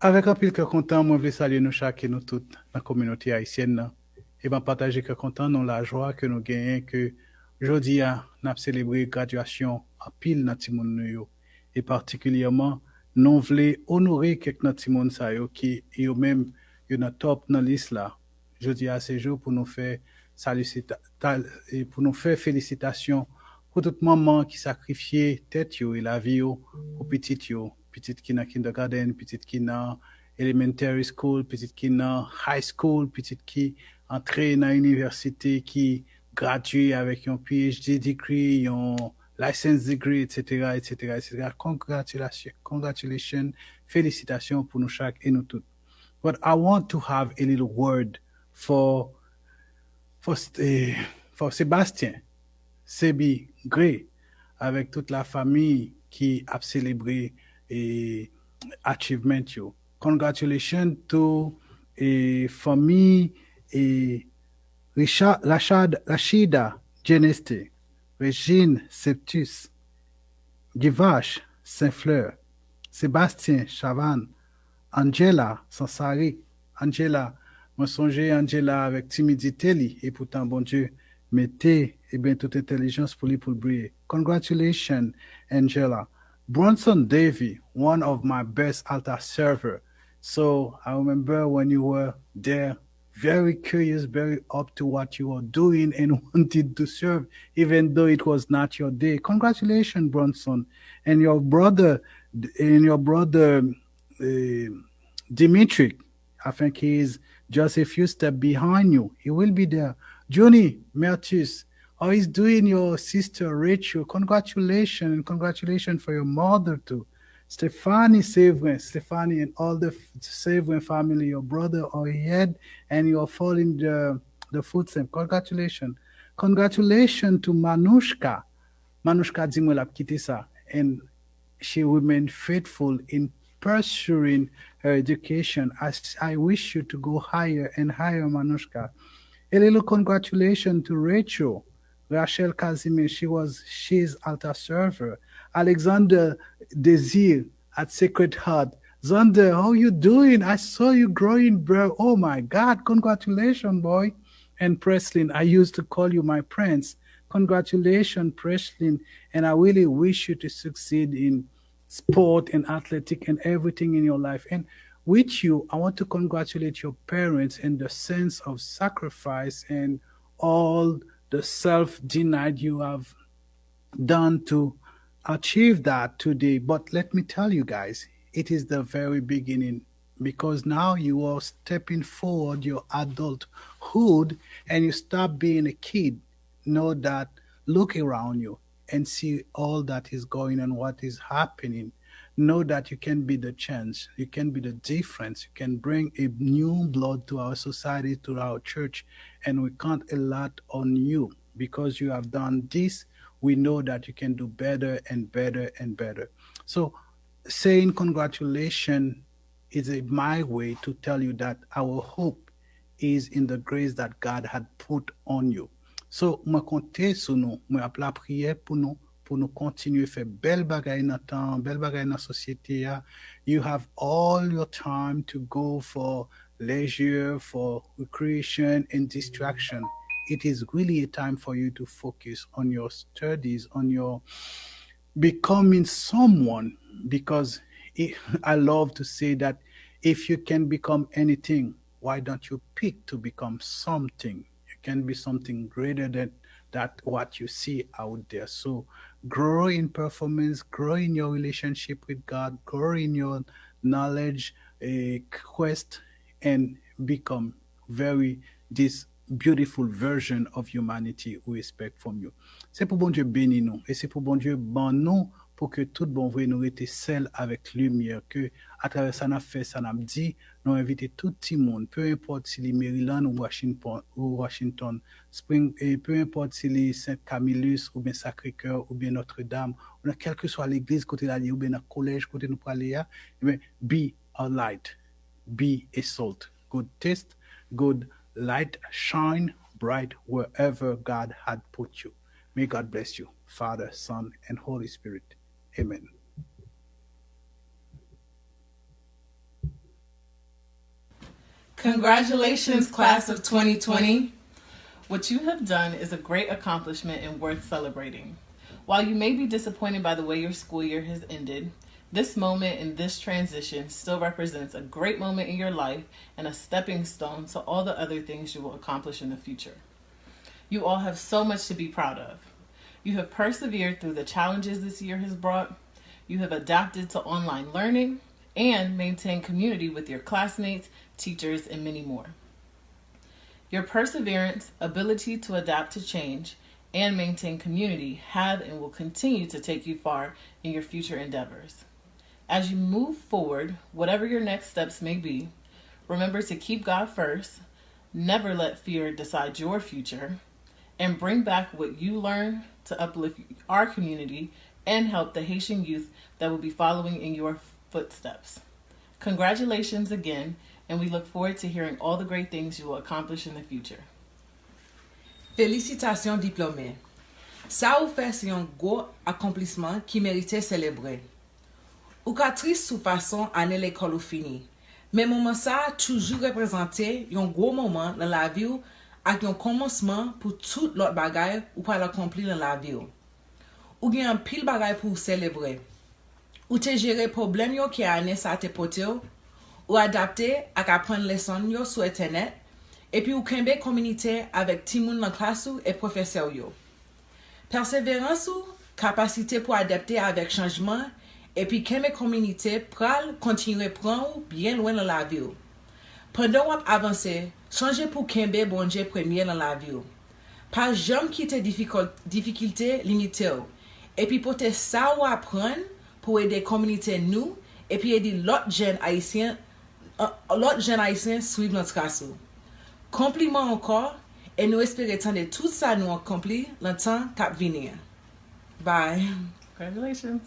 Avec un pile que content, moi, je veux saluer nous chaque et nous toutes, la communauté haïtienne, là. Et ben partager que content, nous, la joie que nous gagnons, que aujourd'hui, nous avons célébré graduation à pile dans le monde, yo. Et particulièrement, nous voulons honorer quelques notre monde, ça, yo, qui, yo même, yo, dans top, dans liste, là. Jeudi à ce jour pour nous faire et pour nous faire félicitations pour toute maman qui sacrifiait tête yo et la vie yo pour petite yo, petite qui na kindergarten, petite qui na elementary school, petite qui na high school, petite qui entrée dans l'université, qui gradué avec un PhD degree, un license degree, etc., etc., etc. Congratulations, congratulations, félicitations pour nous chaque et nous toutes. But I want to have a little word for for, eh, for Sébastien, Sébi Gray, avec toute la famille qui a célébré et achievement yo. Congratulations to famille et Rachida Geneste, Régine Septus, Givache Saint-Fleur, Sébastien Chavannes, Angela Sansari, Angela, moi songer Angela avec timidité li, et pourtant bon Dieu mettez et bien toute intelligence pour lui pour briller. Congratulations Angela. Bronson Davy, one of my best altar server. So I remember when you were there, very curious, very up to what you were doing and wanted to serve, even though it was not your day. Congratulations, Bronson, and your brother uh, Dimitri. I think he's just a few steps behind you. He will be there. Johnny Mertis, how is doing your sister Rachel? Congratulations and congratulations for your mother too. Stephanie Severin, Stephanie and all the Severin family, your brother are ahead and you are following the footsteps. Congratulations. Congratulations to Manushka. Manushka Dimwela Kitisa. And she remained faithful in pursuing her education. I wish you to go higher and higher, Manushka. A little congratulations to Rachel Kazimir. She's altar server. Alexander Desir at Sacred Heart. Zander, how you doing? I saw you growing, bro. Oh my God, congratulations, boy. And Preslin, I used to call you my prince. Congratulations, Preslin. And I really wish you to succeed in sport and athletic and everything in your life. And with you, I want to congratulate your parents and the sense of sacrifice and all the self denied you have done to achieve that today. But let me tell you guys, it is the very beginning because now you are stepping forward your adulthood and you stop being a kid. Know that, look around you and see all that is going on, what is happening. Know that you can be the change, you can be the difference, you can bring a new blood to our society, to our church, and we count a lot on you because you have done this. We know that you can do better and better and better. So, saying congratulations is my way to tell you that our hope is in the grace that God had put on you. So, moi compter sur nous, moi appeler la prière pour nous continuer à faire belle bagaille dans le temps, belle bagaille dans la société. You have all your time to go for leisure, for recreation and distraction. It is really a time for you to focus on your studies, on your becoming someone. Because I love to say that if you can become anything, why don't you pick to become something? You can be something greater than that what you see out there. So grow in performance, grow in your relationship with God, grow in your knowledge, a quest, and become very this beautiful version of humanity we expect from you. C'est pour bon Dieu bénir nous et c'est pour bon Dieu ban nous pour que tout bon vrai nous était seul avec lumière que à travers ça n'a fait ça n'a dit nous inviter tout le monde peu importe si les Maryland ou Washington Spring et peu importe si les Saint Camillus ou bien Sacré-Cœur ou bien Notre-Dame ou quelle que soit l'église côté là ou bien le collège côté nous parler be a light, be a salt, good taste, good light, shine bright wherever God had put you. May God bless you, Father, Son, and Holy Spirit. Amen. Congratulations, class of 2020. What you have done is a great accomplishment and worth celebrating. While you may be disappointed by the way your school year has ended, this moment and this transition still represents a great moment in your life and a stepping stone to all the other things you will accomplish in the future. You all have so much to be proud of. You have persevered through the challenges this year has brought. You have adapted to online learning and maintained community with your classmates, teachers, and many more. Your perseverance, ability to adapt to change, and maintain community have and will continue to take you far in your future endeavors. As you move forward, whatever your next steps may be, remember to keep God first, never let fear decide your future, and bring back what you learn to uplift our community and help the Haitian youth that will be following in your footsteps. Congratulations again, and we look forward to hearing all the great things you will accomplish in the future. Félicitations diplômés. Ça ou fait c'est un gros accomplissement qui méritait célébrer. Ou ka triste sous façon année l'école ou fini. Mais moment ça toujours représenté un gros moment dans la vie ou avec un commencement pour tout l'autre bagay ou pas l'accomplir dans la vie ou gen un pile bagay pour célébrer. Ou te gérer problème yo qui année ça te pote ou adapter à apprendre leçon yo sur internet et puis ou kembe communauté avec ti moun dans classe ou et professeur yo. Persévérance ou capacité pour adapter avec changement et puis kembe communauté pral continuer prendre bien loin dans la vie. Pendant ou avancer, changer pour kembe bon Dieu premier dans la vie. Pas jamais quitter difficulté limitée. Et puis pour te ça ou apprendre pour aider communauté nous et puis aider l'autre jeunes haïtiens suivre notre casse. Compliment encore et nous espérons que tout ça nous accomplit dans le temps qui venir. Bye. Congratulations.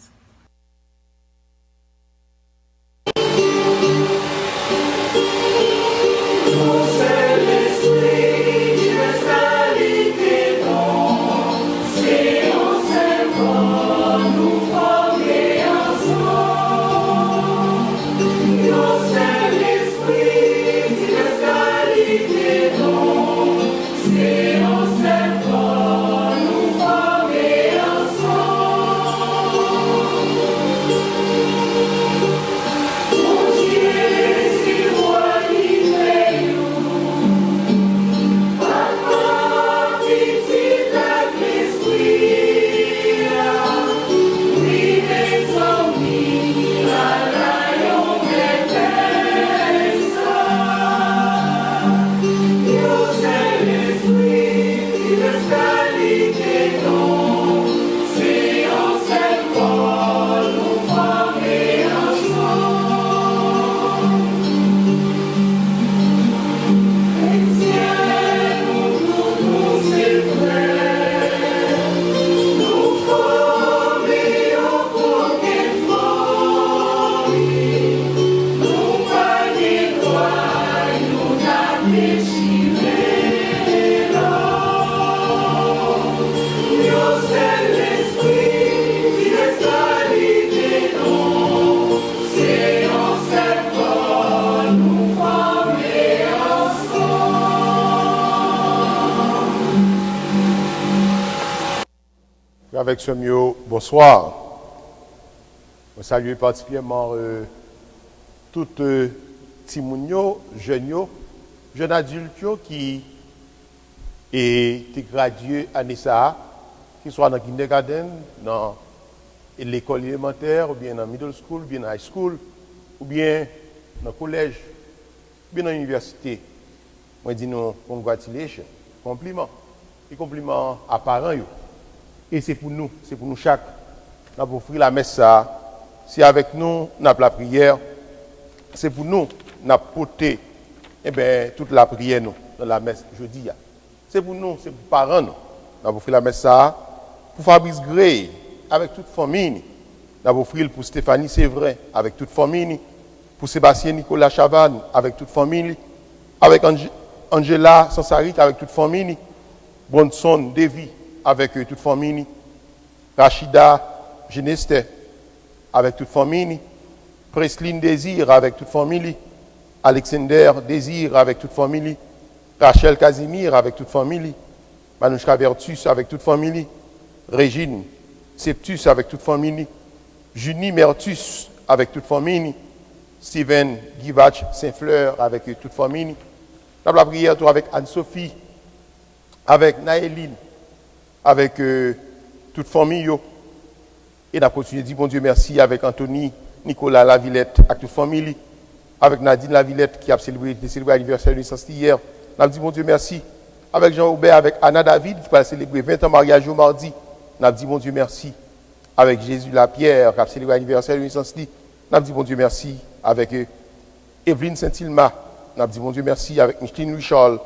Avec ce mieux, bonsoir. Je salue particulièrement tout petit moun jeunes adultes qui est gradué à Nissa, qui soit dans le kindergarten, dans l'école élémentaire, ou bien dans middle school, ou bien dans high school, ou bien dans le collège, ou bien dans l'université. Moi, je dis nous, congratulations, compliments, et compliments à parents. Et c'est pour nous chaque. Nous avons offert la messe ça. Si avec nous, nous avons la prière, c'est pour nous, nous avons porté toute la prière nous, dans la messe jeudi. C'est pour nous, c'est pour les parents. Nous avons offert la messe ça. Pour Fabrice Gray, avec toute famille. Nous avons offert pour Stéphanie Sévrin, avec toute famille. Pour Sébastien Nicolas Chavannes, avec toute famille. Avec Angela Sansarit, avec toute famille. Bronson Davy, avec toute famille, Rachida Geneste avec toute famille, Presline Désir avec toute famille, Alexander Désir avec toute famille, Rachel Casimir avec toute famille, Manouchka Vertus avec toute famille, Régine Septus avec toute famille, Junie Mertus avec toute famille, Steven Givach Saint-Fleur avec toute famille. La prière avec Anne-Sophie, avec Naëline, avec toute famille. Et on a continué de dire bon Dieu merci avec Anthony, Nicolas Lavillette, avec toute famille, avec Nadine Lavillette qui a célébré l'anniversaire de naissance hier. On a dit bon Dieu merci avec Jean-Aubert, avec Anna David qui va célébrer 20 ans mariage au mardi. On a dit bon Dieu merci avec Jésus Lapierre qui a célébré l'anniversaire de naissance. On a dit bon Dieu merci avec Evelyne Saint-Ilma. On a dit bon Dieu merci avec Micheline Louis-Charles.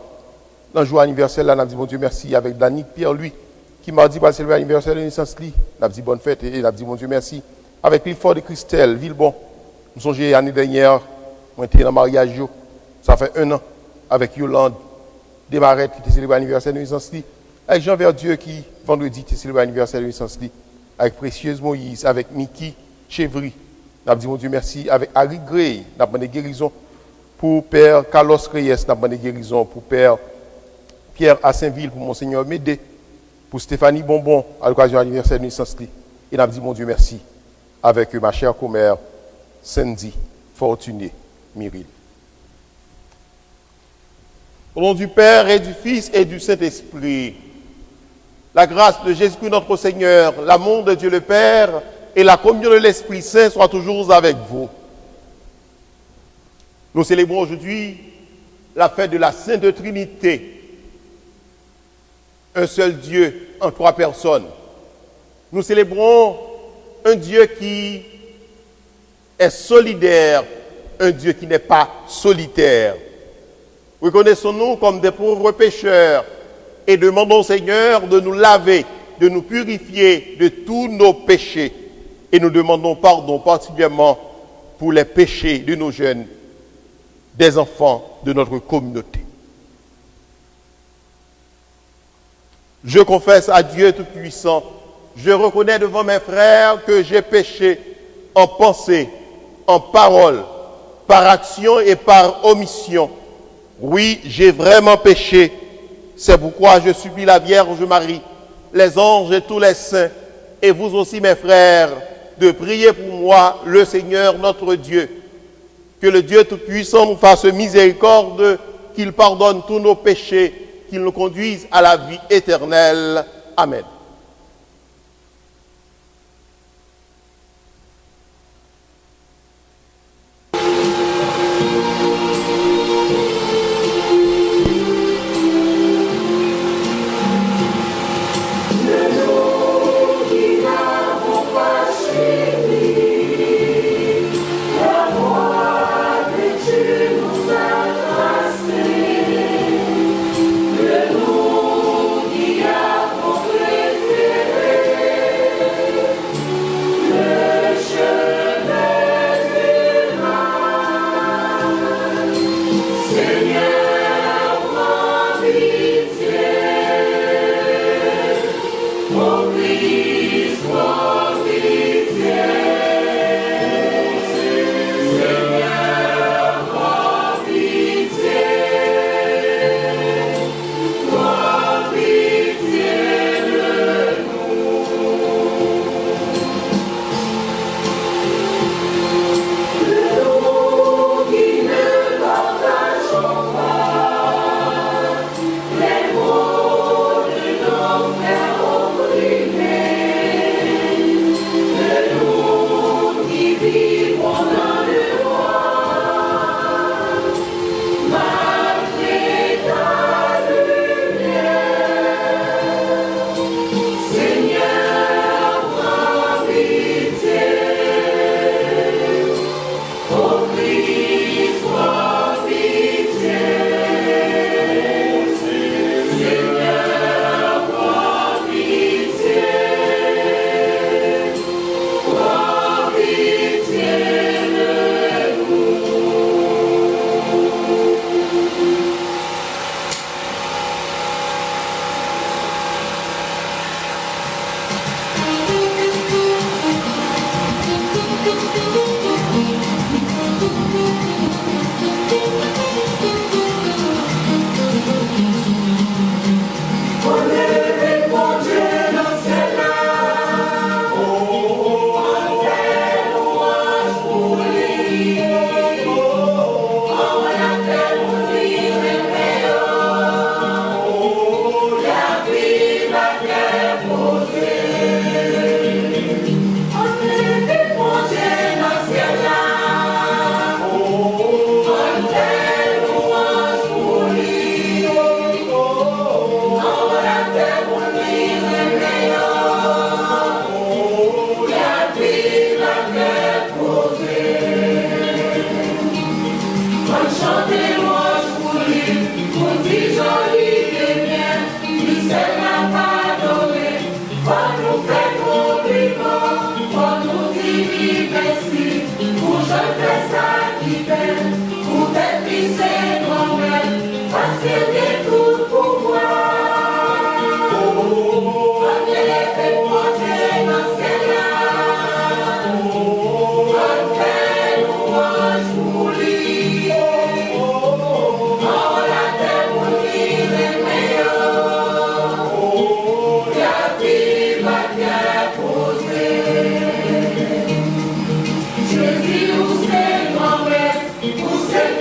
Dans le jour anniversaire, là, on a dit bon Dieu merci avec Danique Pierre-Louis qui m'a dit pour célébrer l'anniversaire de naissance. On a dit bonne fête et on a dit bon Dieu merci avec Clifford de Christelle, Villebon. Nous sommes l'année dernière, on était dans le mariage, ça fait 1 an, avec Yolande Desmarettes qui était célébré l'anniversaire de naissance. Avec Jean Verdieu qui, vendredi, était célébré l'anniversaire de naissance. Avec Précieuse Moïse, avec Mickey Chevry. On a dit bon Dieu merci avec Harry Gray, on a demandé guérison pour Père Carlos Reyes, on a demandé guérison pour Père Pierre à Saint-Ville, pour Monseigneur Médé, pour Stéphanie Bonbon à l'occasion de l'anniversaire de naissance. Et on a dit bon Dieu merci avec ma chère commère Sandy Fortuné Myril. Au nom du Père et du Fils et du Saint-Esprit, la grâce de Jésus-Christ notre Seigneur, l'amour de Dieu le Père et la communion de l'Esprit Saint soient toujours avec vous. Nous célébrons aujourd'hui la fête de la Sainte Trinité. Un seul Dieu en 3 personnes. Nous célébrons un Dieu qui est solidaire, un Dieu qui n'est pas solitaire. Reconnaissons-nous comme des pauvres pécheurs et demandons au Seigneur de nous laver, de nous purifier de tous nos péchés. Et nous demandons pardon particulièrement pour les péchés de nos jeunes, des enfants de notre communauté. Je confesse à Dieu Tout-Puissant, je reconnais devant mes frères que j'ai péché en pensée, en parole, par action et par omission. Oui, j'ai vraiment péché. C'est pourquoi je supplie la Vierge Marie, les anges et tous les saints, et vous aussi mes frères, de prier pour moi, le Seigneur notre Dieu. Que le Dieu Tout-Puissant nous fasse miséricorde, qu'il pardonne tous nos péchés, qu'il nous conduise à la vie éternelle. Amen.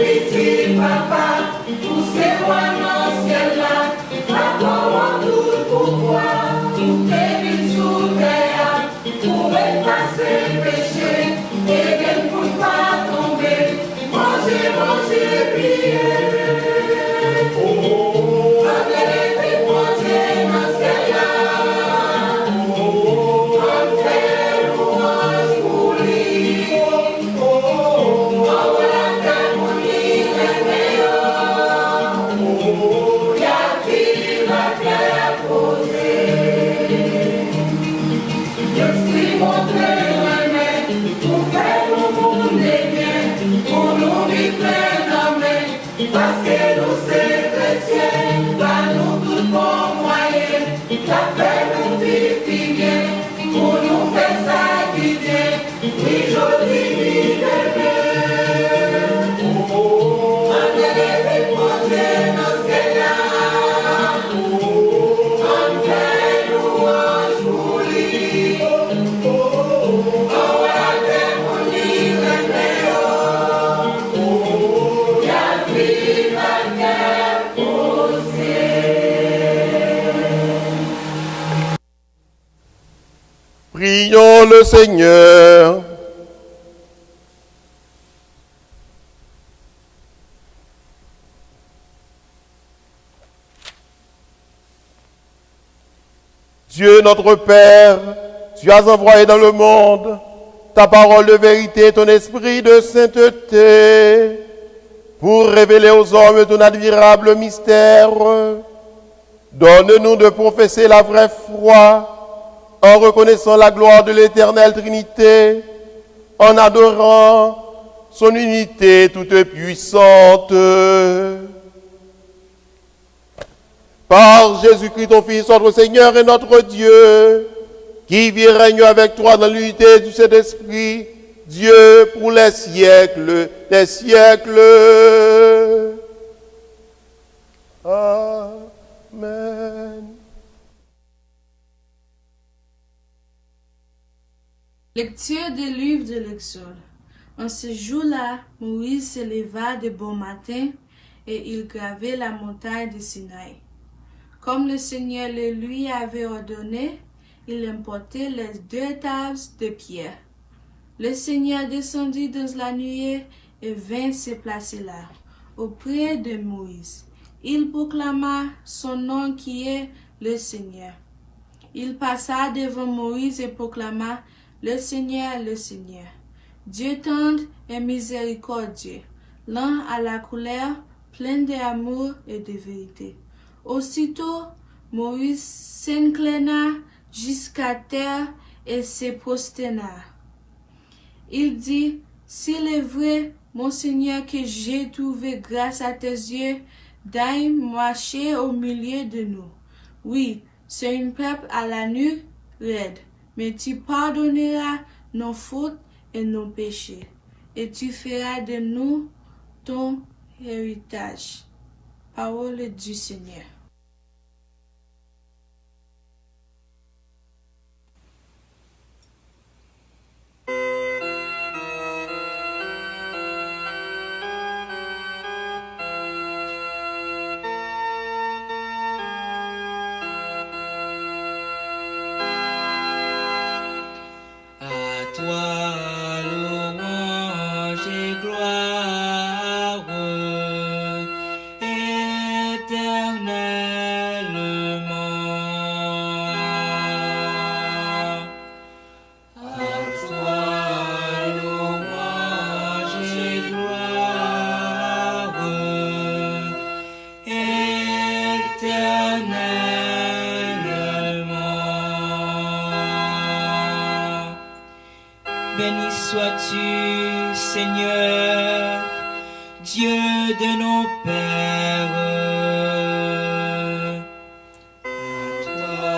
petit papa, pour ses rois dans ce ciel là, papa tout pouvoir, pour bénir sous terre, pour effacer le péché, et qu'elle ne peut pas tomber, manger, manger, prier. Parce que nous c'est chrétiens, là nous tout bon moyen, la fait nous vivre bien, pour nous faire ça qui vient, oui je dis oui bébé. On est manger dans ce là, on fait louange pour lui, on va faire mon livre Prions le Seigneur. Dieu notre Père, tu as envoyé dans le monde ta parole de vérité et ton esprit de sainteté pour révéler aux hommes ton admirable mystère. Donne-nous de professer la vraie foi en reconnaissant la gloire de l'éternelle Trinité, en adorant son unité toute puissante. Par Jésus-Christ, ton Fils, notre Seigneur et notre Dieu, qui vit et règne avec toi dans l'unité du Saint-Esprit, Dieu pour les siècles des siècles. Amen. Lecture du livre de l'Exode. En ce jour-là, Moïse se leva de bon matin et il gravait la montagne de Sinaï. Comme le Seigneur le lui avait ordonné, il emportait les 2 tables de pierre. Le Seigneur descendit dans la nuée et vint se placer là, auprès de Moïse. Il proclama son nom qui est le Seigneur. Il passa devant Moïse et proclama le Seigneur, Dieu tendre et miséricordieux, lent à la colère, plein d'amour et de vérité. Aussitôt, Moïse s'inclina jusqu'à terre et se prosterna. Il dit, s'il est vrai, mon Seigneur, que j'ai trouvé grâce à tes yeux, d'aille marcher au milieu de nous. Oui, c'est un peuple à la nuque raide, mais tu pardonneras nos fautes et nos péchés, et tu feras de nous ton héritage. Parole du Seigneur. Béni sois-tu, Seigneur, Dieu de nos pères. À toi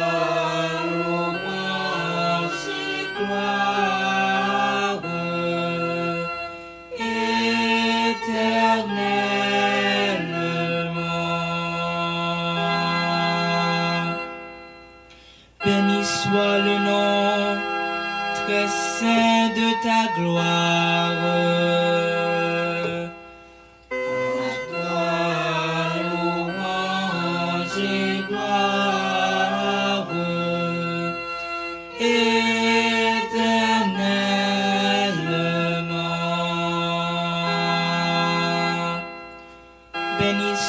louange et gloire éternellement. Béni soit le nom très saint de ta gloire.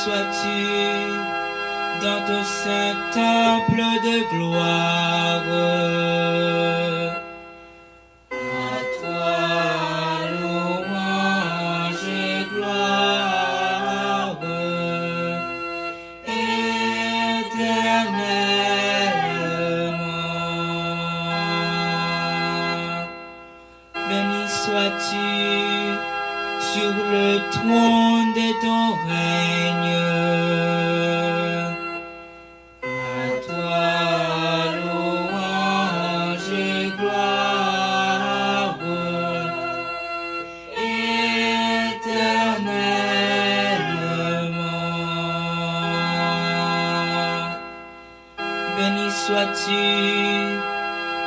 sois-tu dans ton saint temple de gloire. À toi louange et gloire éternellement. Béni sois-tu sur le trône de ton règne. À toi louange et gloire éternellement. Béni sois-tu,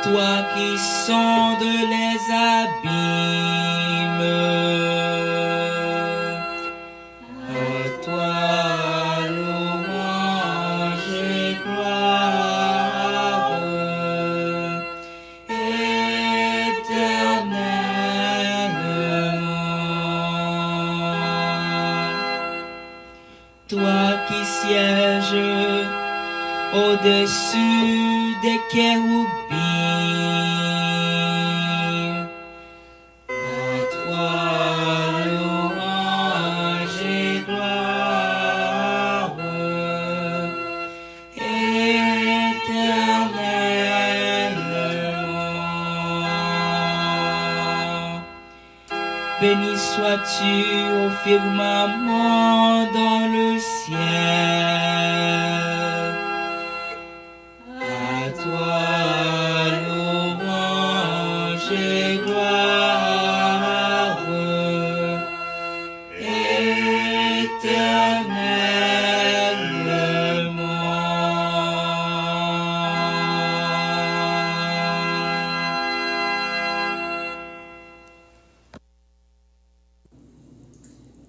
toi qui sondes les abîmes. À toi louange et gloire éternellement. Toi qui sièges au-dessus des chérubins. À toi louange et gloire éternellement. Béni sois-tu au firmament dans le ciel. À toi louange et gloire éternellement.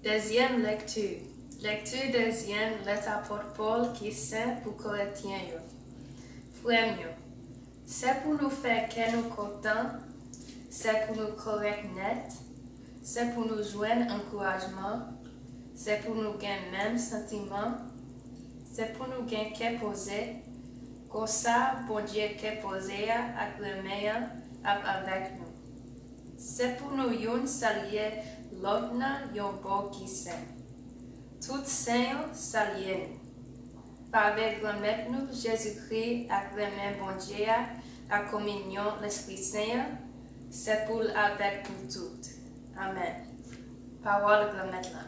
Deuxième lecture. Lecture deuxième, lettre apôtre Paul qui est saint pour Corinthiens. Frères, c'est pour nous faire qu'elle nous contents, c'est pour nous correct net, c'est pour nous joindre encouragement, c'est pour nous gagner même sentiment, c'est pour nous gagner qu'est posé, comme ça, bon Dieu qu'est posé avec le meilleur avec nous. C'est pour nous yon saluer l'autre yon beau qui saint. Tout saint saluer nous. Avec le Maître nous, Jésus-Christ, avec le même bon Dieu, à communion, l'Esprit Saint, c'est pour avec nous toutes. Amen. Parole de le Maître.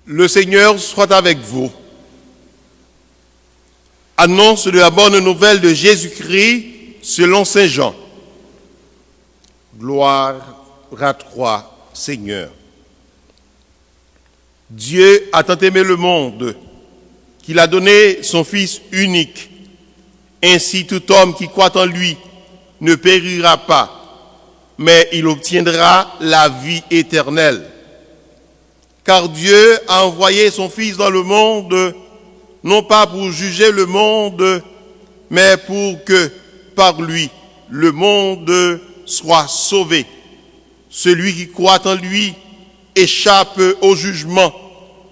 Le Seigneur soit avec vous. Annonce de la bonne nouvelle de Jésus-Christ selon Saint Jean. Gloire à toi, Seigneur. Dieu a tant aimé le monde qu'il a donné son Fils unique. Ainsi tout homme qui croit en lui ne périra pas, mais il obtiendra la vie éternelle. Car Dieu a envoyé son Fils dans le monde, non pas pour juger le monde, mais pour que par lui, le monde soit sauvé. Celui qui croit en lui échappe au jugement.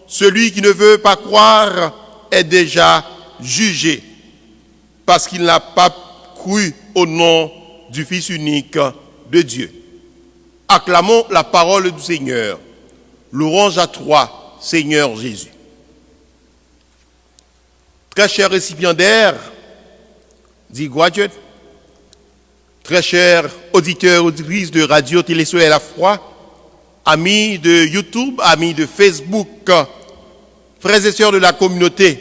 Celui qui ne veut pas croire est déjà jugé, parce qu'il n'a pas cru au nom du Fils unique de Dieu. Acclamons la parole du Seigneur. Louange à toi, Seigneur Jésus. Très chers récipiendaires, Dear graduate, très chers auditeurs, auditrices de Radio Télé Soleil la Foi, amis de YouTube, amis de Facebook, frères et sœurs de la communauté,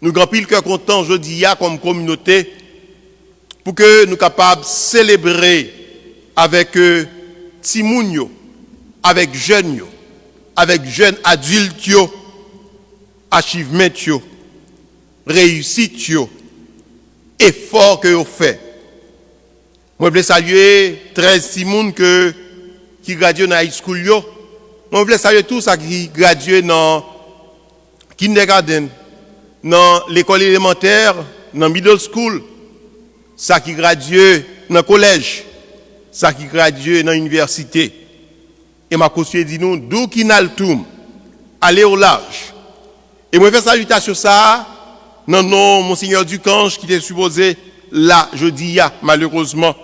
nous grand pile cœur content jeudi comme communauté pour que nous capables de célébrer avec Timounio, avec jeunes, avec jeunes adultes, achievement, réussite, effort que vous faites. Moi, je veux saluer 13 Timoun qui graduent dans high school. Moi, je veux saluer tous ceux qui graduent dans kindergarten, dans l'école élémentaire, dans middle school, ceux qui graduent dans le collège, ceux qui graduent dans l'université. Et ma conseiller dit nous, d'où qui n'a le tout, aller au large. Et moi, je fais salutation ça, non, non, Monseigneur Ducange, qui était supposé là, jeudi, malheureusement,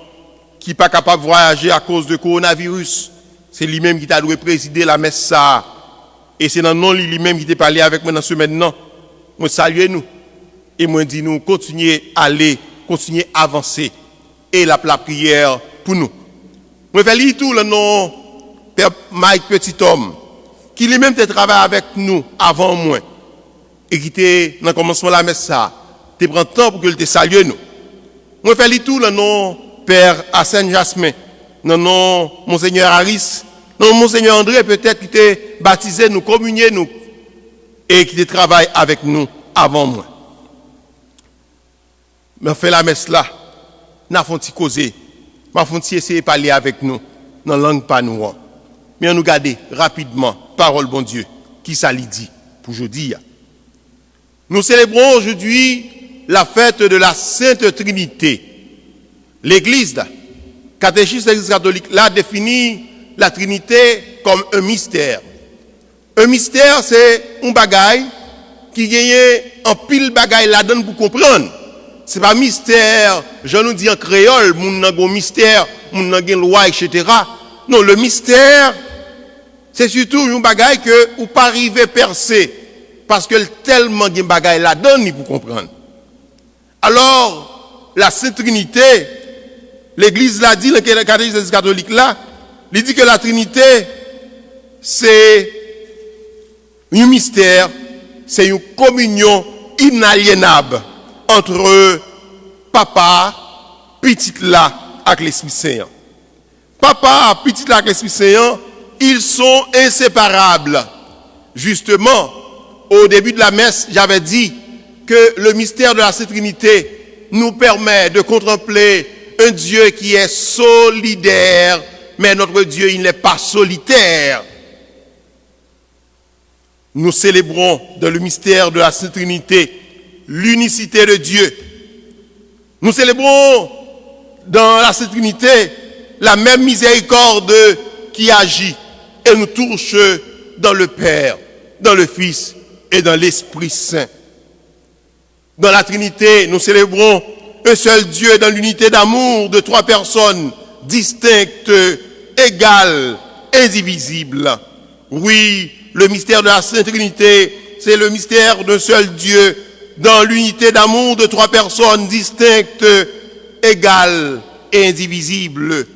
qui n'est pas capable de voyager à cause de coronavirus. C'est lui-même qui t'a dû présider la messe ça. Et c'est dans non lui-même qui t'a parlé avec moi dans ce maintenant. Moi, saluez nous. Et moi, dis nous, continuez à aller, continuez à avancer. Et la prière pour nous. Moi, je fais tout le nom, Père Mike Petit Homme, qui lui-même t'a travaillé avec nous avant moi. Et qui était dans le commencement de la messe ça. Tu prends le temps pour que te salue nous. Moi, je fais tout le nom, Père Arsène Jasmin, non, non, Monseigneur Harris, non, Monseigneur André, peut-être qui t'a baptisé, nous, communié, nous, et qui t'a travaillé avec nous avant moi. Mais on fait la messe là, nous avons causé, nous avons essayé de parler avec nous, dans la langue pas nous. Mais on nous garde rapidement, parole bon Dieu, qui ça lui dit pour aujourd'hui. Nous célébrons aujourd'hui la fête de la Sainte Trinité. L'Église, catéchisme de l'Église catholique, l'a défini la Trinité comme un mystère. Un mystère, c'est un bagaille qui gagne en pile bagaille là-dedans pour comprendre. C'est pas mystère, je nous dis en créole, moun nan gon mystère, moun nan gen loi, etc. Non, le mystère, c'est surtout un bagaille que ou pas arriver à percer, parce que tellement gen bagaille là-dedans ni pour comprendre. Alors, la Sainte Trinité, l'Église l'a dit, le catéchisme catholique là, il dit que la Trinité, c'est un mystère, c'est une communion inaliénable entre papa, petit là, avec l'Esprit Saint. Papa, petit là, avec l'Esprit Saint, ils sont inséparables. Justement, au début de la messe, j'avais dit que le mystère de la Sainte Trinité nous permet de contempler un Dieu qui est solidaire, mais notre Dieu, il n'est pas solitaire. Nous célébrons dans le mystère de la Sainte Trinité l'unicité de Dieu. Nous célébrons dans la Sainte Trinité la même miséricorde qui agit et nous touche dans le Père, dans le Fils et dans l'Esprit Saint. Dans la Trinité, nous célébrons un seul Dieu dans l'unité d'amour de trois personnes distinctes, égales, indivisibles. Oui, le mystère de la Sainte Trinité, c'est le mystère d'un seul Dieu dans l'unité d'amour de trois personnes distinctes, égales et indivisibles.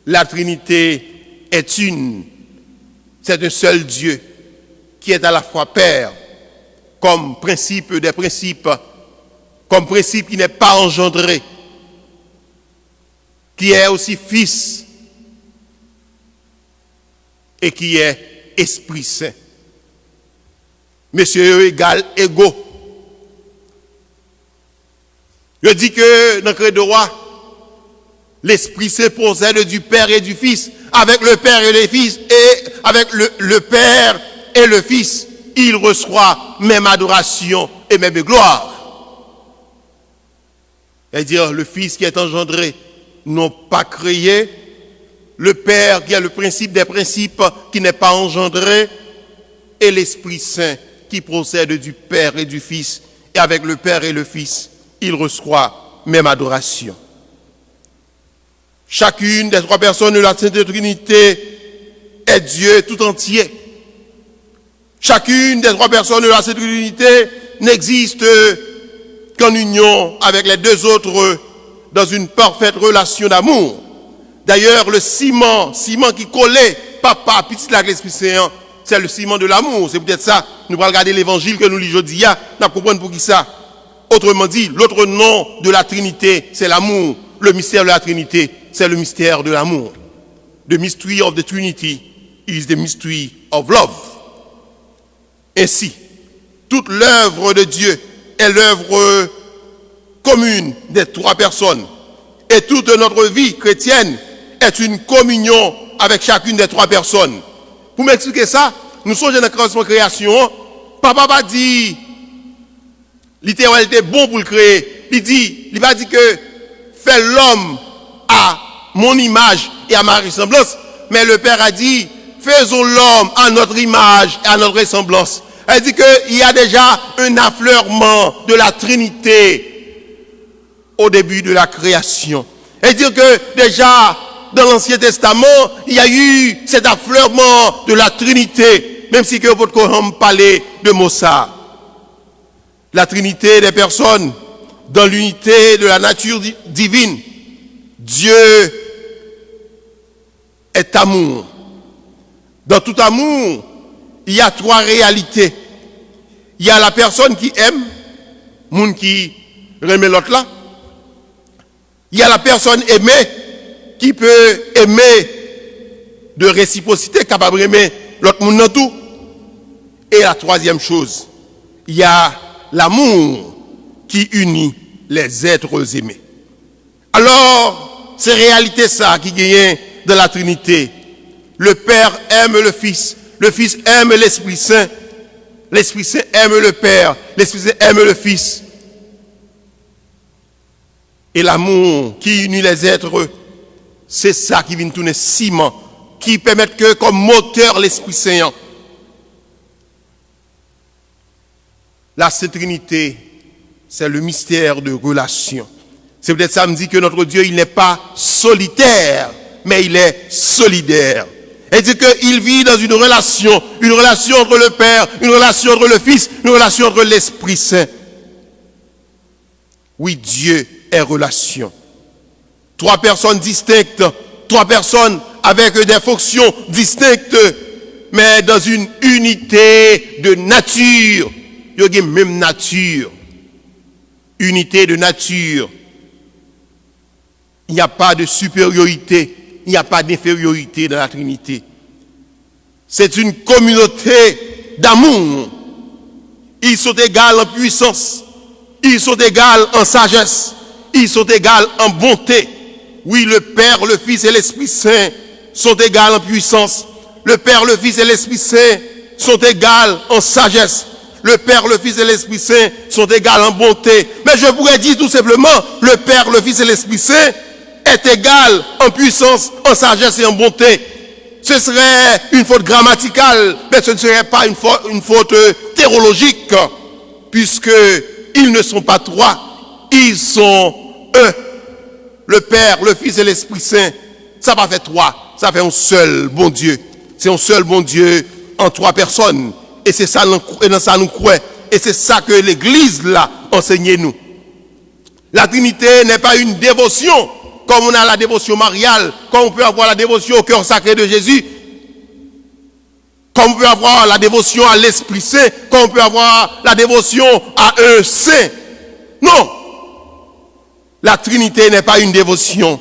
La Trinité est une. C'est un seul Dieu qui est à la fois Père, comme principe des principes, comme principe qui n'est pas engendré, qui est aussi Fils et qui est Esprit Saint. Messieurs égal, égaux. Je dis que dans le Credo roi, l'Esprit Saint procède du Père et du Fils, avec le Père et le Fils, et avec le Père et le Fils, il reçoit même adoration et même gloire. C'est-à-dire le Fils qui est engendré, non pas créé, le Père qui a le principe des principes qui n'est pas engendré, et l'Esprit Saint qui procède du Père et du Fils, et avec le Père et le Fils, il reçoit même adoration. Chacune des trois personnes de la Sainte Trinité est Dieu tout entier. Chacune des trois personnes de la Sainte Trinité n'existe qu'en union avec les deux autres dans une parfaite relation d'amour. D'ailleurs, le ciment qui collait papa, petit la l'Esprit Saint, c'est le ciment de l'amour. C'est peut-être ça, nous allons regarder l'évangile que nous lisons aujourd'hui, nous comprenons pour qui ça. Autrement dit, l'autre nom de la Trinité, c'est l'amour. Le mystère de la Trinité, c'est le mystère de l'amour. The mystery of the Trinity is the mystery of love. Ainsi, toute l'œuvre de Dieu est l'œuvre commune des trois personnes. Et toute notre vie chrétienne est une communion avec chacune des trois personnes. Pour m'expliquer ça, nous sommes dans la création. Papa va dire, littéralement, était bon pour le créer. Il va dire que fait l'homme à mon image et à ma ressemblance. Mais le Père a dit, faisons l'homme à notre image et à notre ressemblance. Elle dit qu'il y a déjà un affleurement de la Trinité au début de la création. Elle dit que déjà dans l'Ancien Testament, il y a eu cet affleurement de la Trinité, même si que vous pouvez parler de Mossa. La Trinité des personnes dans l'unité de la nature divine. Dieu est amour. Dans tout amour, il y a trois réalités. Il y a la personne qui aime, monde qui remet l'autre là. Il y a la personne aimée qui peut aimer de réciprocité, capable d'aimer l'autre monde dans tout. Et la troisième chose, il y a l'amour qui unit les êtres aimés. Alors, c'est réalité ça qui gagne dans la Trinité. Le Père aime le Fils aime l'Esprit Saint aime le Père, l'Esprit Saint aime le Fils. Et l'amour qui unit les êtres, c'est ça qui vient tourner ciment, qui permet que comme moteur l'Esprit Saint. La Sainte Trinité, c'est le mystère de relation. C'est peut-être ça me dit que notre Dieu, il n'est pas solitaire, mais il est solidaire. Elle dit qu'il vit dans une relation entre le Père, une relation entre le Fils, une relation entre l'Esprit Saint. Oui, Dieu est relation. Trois personnes distinctes, trois personnes avec des fonctions distinctes, mais dans une unité de nature. Il y a même nature. Unité de nature. Il n'y a pas de supériorité. Il n'y a pas d'infériorité dans la Trinité. C'est une communauté d'amour. Ils sont égaux en puissance. Ils sont égaux en sagesse. Ils sont égaux en bonté. Oui, le Père, le Fils et l'Esprit Saint sont égaux en puissance. Le Père, le Fils et l'Esprit Saint sont égaux en sagesse. Le Père, le Fils et l'Esprit Saint sont égaux en bonté. Mais je pourrais dire tout simplement, le Père, le Fils et l'Esprit Saint est égal en puissance, en sagesse et en bonté. Ce serait une faute grammaticale, mais ce ne serait pas une faute théologique, puisque ils ne sont pas trois, ils sont un. Le Père, le Fils et l'Esprit Saint, ça va faire trois, ça fait un seul bon Dieu. C'est un seul bon Dieu en trois personnes. Et c'est ça, et dans ça nous croyons. Et c'est ça que l'Église là enseigne nous. La Trinité n'est pas une dévotion, comme on a la dévotion mariale, comme on peut avoir la dévotion au cœur sacré de Jésus, comme on peut avoir la dévotion à l'Esprit Saint, comme on peut avoir la dévotion à un saint. Non. La Trinité n'est pas une dévotion.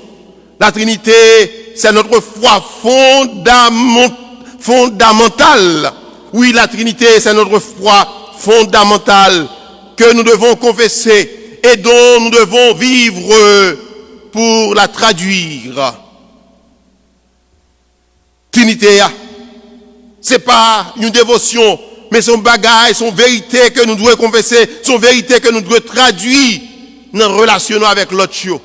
La Trinité, c'est notre foi fondamentale. Oui, la Trinité, c'est notre foi fondamentale que nous devons confesser et dont nous devons vivre pour la traduire. Trinité, c'est pas une dévotion, mais son bagage, son vérité que nous devons confesser, son vérité que nous devons traduire dans relation avec l'autre chose.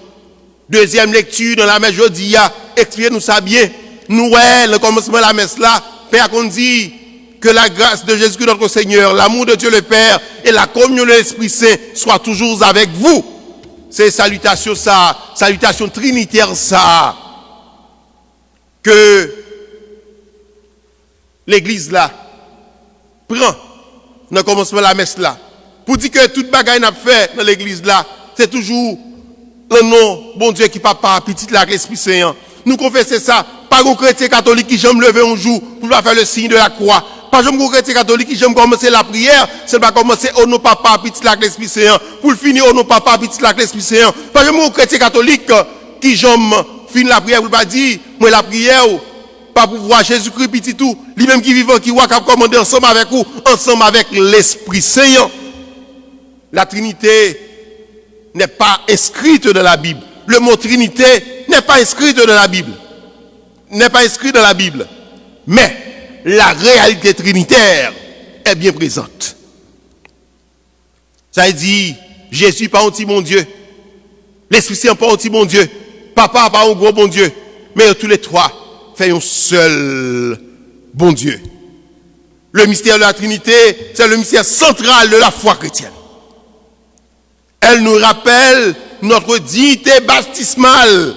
Deuxième lecture dans la messe jeudi, expliquez-nous ça bien. Nous, le commencement de la messe là, Père qu'on dit que la grâce de Jésus notre Seigneur, l'amour de Dieu le Père et la communion de l'Esprit Saint soient toujours avec vous. C'est salutation ça, salutation trinitaire ça, que l'Église là prend dans le commencement de la messe là. Pour dire que toute bagaille n'a fait dans l'église là, c'est toujours le nom, bon Dieu, qui papa, petit là, l'Esprit Saint. Nous confessons ça. Pas un chrétien catholique qui j'aime lever un jour pour faire le signe de la croix. Pas un chrétien catholique qui j'aime commencer la prière, c'est pas commencer au nom papa, petit là, l'Esprit Saint. Pour le finir au nom papa, petit là, l'Esprit Saint. Pas un chrétien catholique qui j'aime finir la prière pour pas dire, moi la prière, pas pour voir Jésus-Christ petit tout, lui-même qui vivant, qui voit, qui a commandé ensemble avec vous, ensemble avec l'Esprit Saint. La Trinité n'est pas inscrite dans la Bible. Le mot Trinité n'est pas inscrit dans la Bible. N'est pas inscrit dans la Bible. Mais la réalité trinitaire est bien présente. Ça dit, Jésus pas un petit bon Dieu. L'Esprit Saint pas un petit bon Dieu. Papa pas un gros bon Dieu. Mais tous les trois fait un seul bon Dieu. Le mystère de la Trinité, c'est le mystère central de la foi chrétienne. Elle nous rappelle notre dignité baptismale.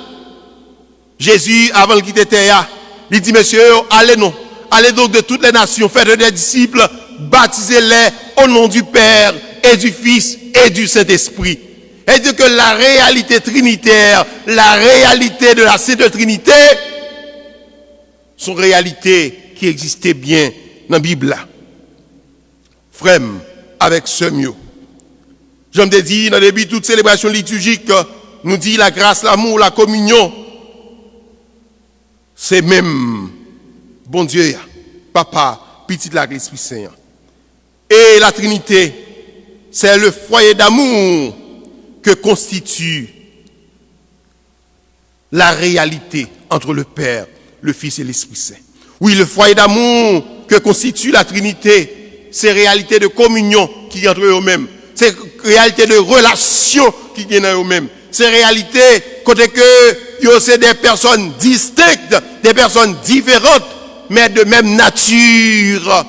Jésus, avant de quitter terre, il dit, messieurs, allez non. Allez donc de toutes les nations, faites des disciples, baptisez-les au nom du Père et du Fils et du Saint-Esprit. Et dit que la réalité trinitaire, la réalité de la Sainte Trinité, sont réalités qui existaient bien dans la Bible. Frère, avec ce mieux. Je me dis, dans le début de toute célébration liturgique, nous dit la grâce, l'amour, la communion. C'est même, bon Dieu, Papa, petit la l'Esprit Saint. Et la Trinité, c'est le foyer d'amour que constitue la réalité entre le Père, le Fils et l'Esprit Saint. Oui, le foyer d'amour que constitue la Trinité, c'est réalité de communion qui est entre eux-mêmes. C'est réalité de relation qui est entre eux-mêmes. C'est réalité côté que c'est des personnes distinctes, des personnes différentes, mais de même nature,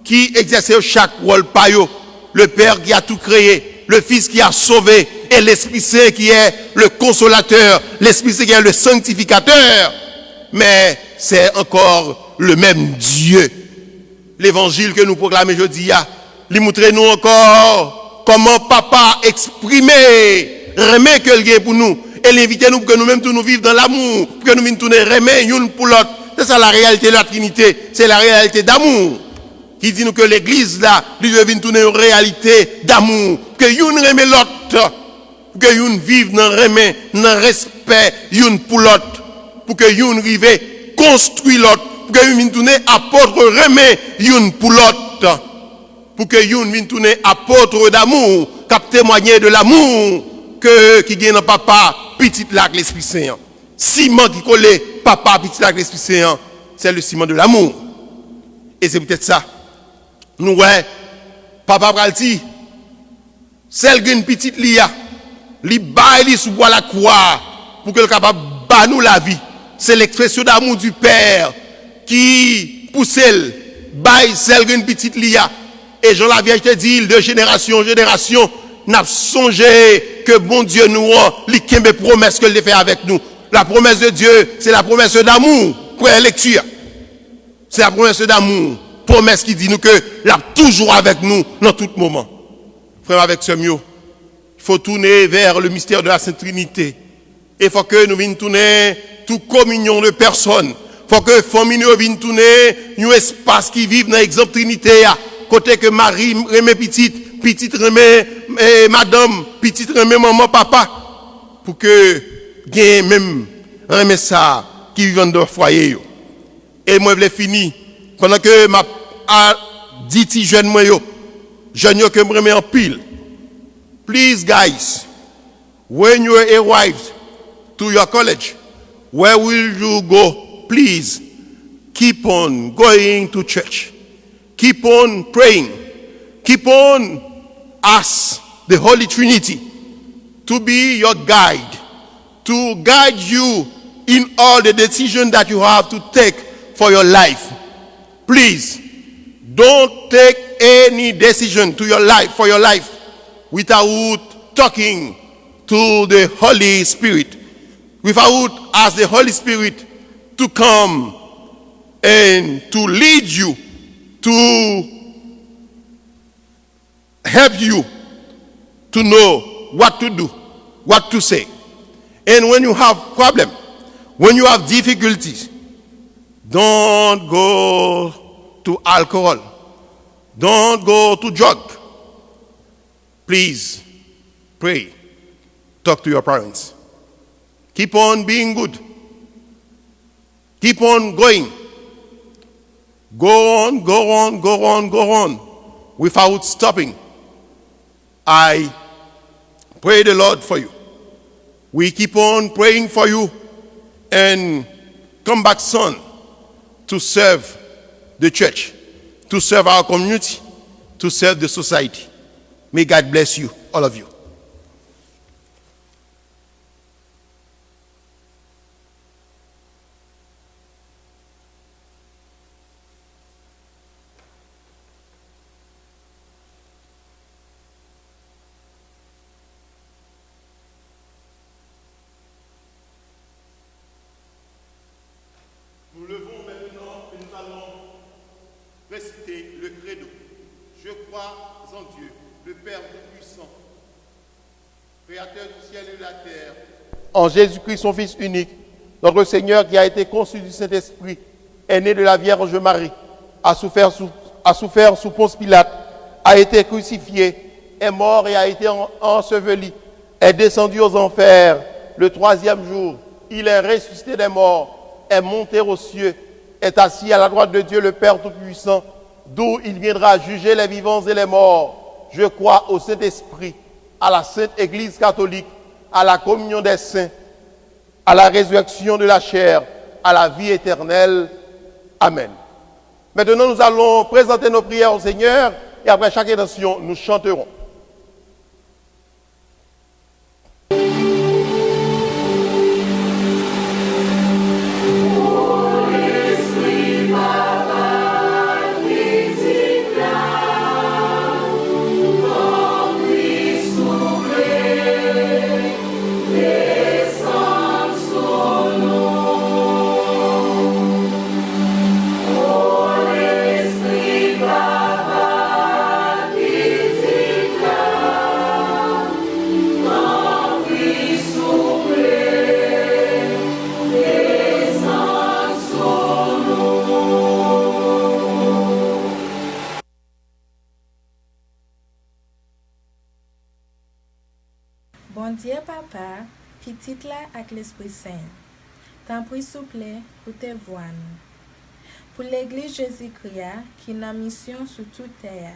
qui exercent chaque rôle par eux. Le Père qui a tout créé, le Fils qui a sauvé, et l'Esprit Saint qui est le consolateur, l'Esprit Saint qui est le sanctificateur. Mais c'est encore le même Dieu. L'évangile que nous proclamons aujourd'hui, il montre nous encore comment Papa exprimer, remet que le pour nous, et l'inviter nous pour que nous-mêmes nous vivions dans l'amour, pour que nous nous tourner remet une pour l'autre. C'est ça la réalité de la Trinité, c'est la réalité d'amour. Qui dit nous que l'église là, lui doit venir tourner une réalité d'amour, que une remet l'autre, pour que une vive dans remet, dans respect, une pour l'autre, pour que une rive construit l'autre, pour que une vienne tourner apôtre remet une pour l'autre, pour que une vienne tourner apôtre d'amour, cap témoigner de l'amour que qui gagne dans papa petit lac l'Esprit Saint. Ciment qui colle papa petit lac l'Esprit Saint, c'est le ciment de l'amour. Et c'est peut-être ça. Nous ouais, papa Bralti, celle qui une petite lia, li baille li sous bois la croix pour que le capable ba nous la vie. C'est l'expression d'amour du Père qui pousse elle, baille celle qui une petite lia. Et Jean la Vierge te dit de génération en génération, n'a songé que bon Dieu nous li kembe promesse que il fait avec nous. La promesse de Dieu, c'est la promesse d'amour. Pour la lecture. C'est la promesse d'amour. Promesse qui dit nous que l'a toujours avec nous dans tout moment. Frère, avec ce mieux, il faut tourner vers le mystère de la Sainte Trinité. Et il faut que nous venions tourner toute communion de personnes. Il faut que famille nous vienne tourner un espace qui vive dans l'exemple Trinité. Côté que Marie remet petite, petite remet madame, petite remet maman, papa. Pour que gagne même remet ça qui vivent dans le foyer. Et moi, je l'ai fini. Pendant que ma dit jeune moi jeune que me remet en pile. Please guys, when you arrive to your college, where will you go? Please keep on going to church. Keep on praying. Keep on ask the Holy Trinity to be your guide, to guide you in all the decisions that you have to take for your life. Please, don't take any decision to your life, for your life, without talking to the Holy Spirit, without ask the Holy Spirit to come and to lead you, to help you to know what to do, what to say. And when you have problem, when you have difficulties, don't go to alcohol. Don't go to drug. Please pray. Talk to your parents. Keep on being good. Keep on going. Go on, go on, go on, go on without stopping. I pray the Lord for you. We keep on praying for you and come back soon to serve the church, to serve our community, to serve the society. May God bless you, all of you. Nous levons maintenant et nous allons réciter le credo. Je crois en Dieu, le Père Tout-Puissant, Créateur du ciel et de la terre. En Jésus-Christ, son Fils unique, notre Seigneur qui a été conçu du Saint-Esprit, est né de la Vierge Marie, a souffert sous Ponce Pilate, a été crucifié, est mort et a été enseveli, est descendu aux enfers le troisième jour. Il est ressuscité des morts, est monté aux cieux, est assis à la droite de Dieu le Père Tout-Puissant, d'où il viendra juger les vivants et les morts. Je crois au Saint-Esprit, à la Sainte Église catholique, à la communion des saints, à la résurrection de la chair, à la vie éternelle. Amen. Maintenant, nous allons présenter nos prières au Seigneur et après chaque intention, nous chanterons. Bon Dieu Papa, petit là avec l'Esprit Saint, t'en prie souple pour te voir nous. Pour l'Église Jésus-Christ qui n'a mission sur toute terre,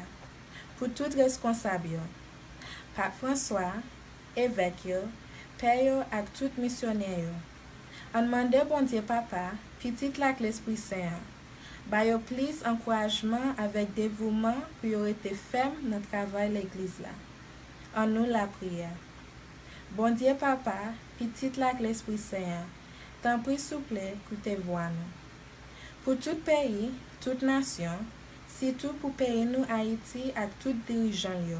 pour tout responsable, Pape François, évêque, père et tout missionnaire. On demande bon Dieu Papa, petit là avec l'Esprit Saint, bayo plus encouragement avec dévouement pour être ferme dans le travail de l'Église là. En nous la prière. Bon Dieu Papa, petit là avec l'Esprit Saint, t'en prie souple pour te voir nous. Pour tout pays, toute nation, surtout pour pays nous Haïti avec tout dirigeant yo.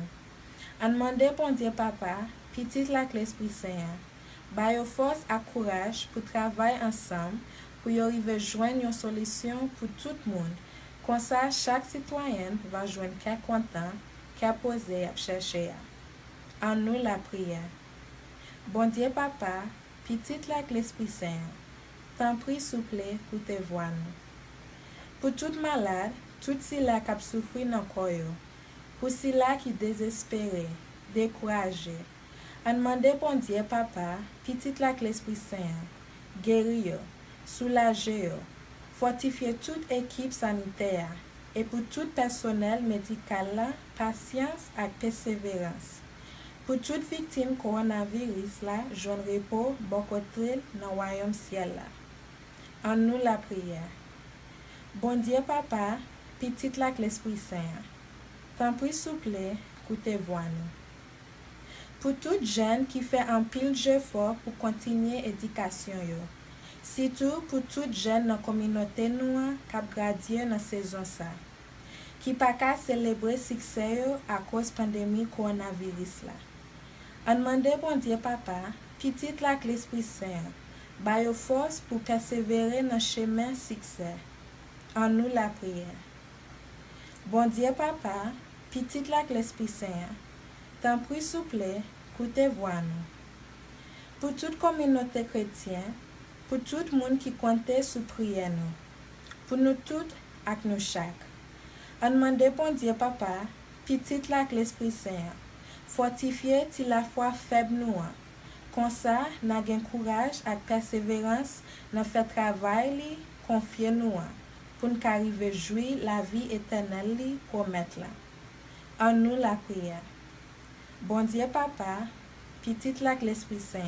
On demande bon Dieu Papa, petit là avec l'Esprit Saint, bayo force et courage pour travailler ensemble pour y arriver joindre une solution pour tout le monde. Comme ça, chaque citoyen va joindre qu'un content, qu'un posé à chercher. En nous la prière. Bon Dieu Papa, petit là avec l'Esprit Saint, t'en prie souple pour te voir nous. Pour tout malade, tout cela qui a souffert dans le corps, pour cela qui désespéré, découragé, on demande bon Dieu Papa, petit là avec l'Esprit Saint, guérir, soulager, fortifier toute équipe sanitaire et pour tout personnel médical là, patience et persévérance. Pour toute victime coronavirus là, j'en repos bon côté dans le royaume ciel là. En nous la prière. Bon Dieu Papa, petit là avec l'Esprit Saint, t'en prie souple pour te voir nous. Pour tout jeune qui fait un pile de fort pour continuer l'éducation yo. Surtout pour tout jeune dans la communauté noire qui a gradué dans la saison ça. Qui pas qu'à célébrer succès yo à cause de la pandémie coronavirus là. On demande bon Dieu Papa, petit là avec l'Esprit Saint, bayo force pour persévérer dans le chemin succès. En nous la prière. Bon Dieu Papa, petite lac l'Esprit Saint, tant pris souple, coûtez voix nous. Pour toute communauté chrétienne, pour tout le monde qui comptait sous prière nous, pour nous toutes et nous chaque. On demande bon Dieu Papa, petite lac l'Esprit Saint, fortifier ti la foi faible nous. Comme ça, nous avons courage et persévérance dans faire travail li, confier nous pour nous arriver jouir la vie éternelle li promettre là. En nous la prière. Bon Dieu Papa, petite lac l'Esprit Saint,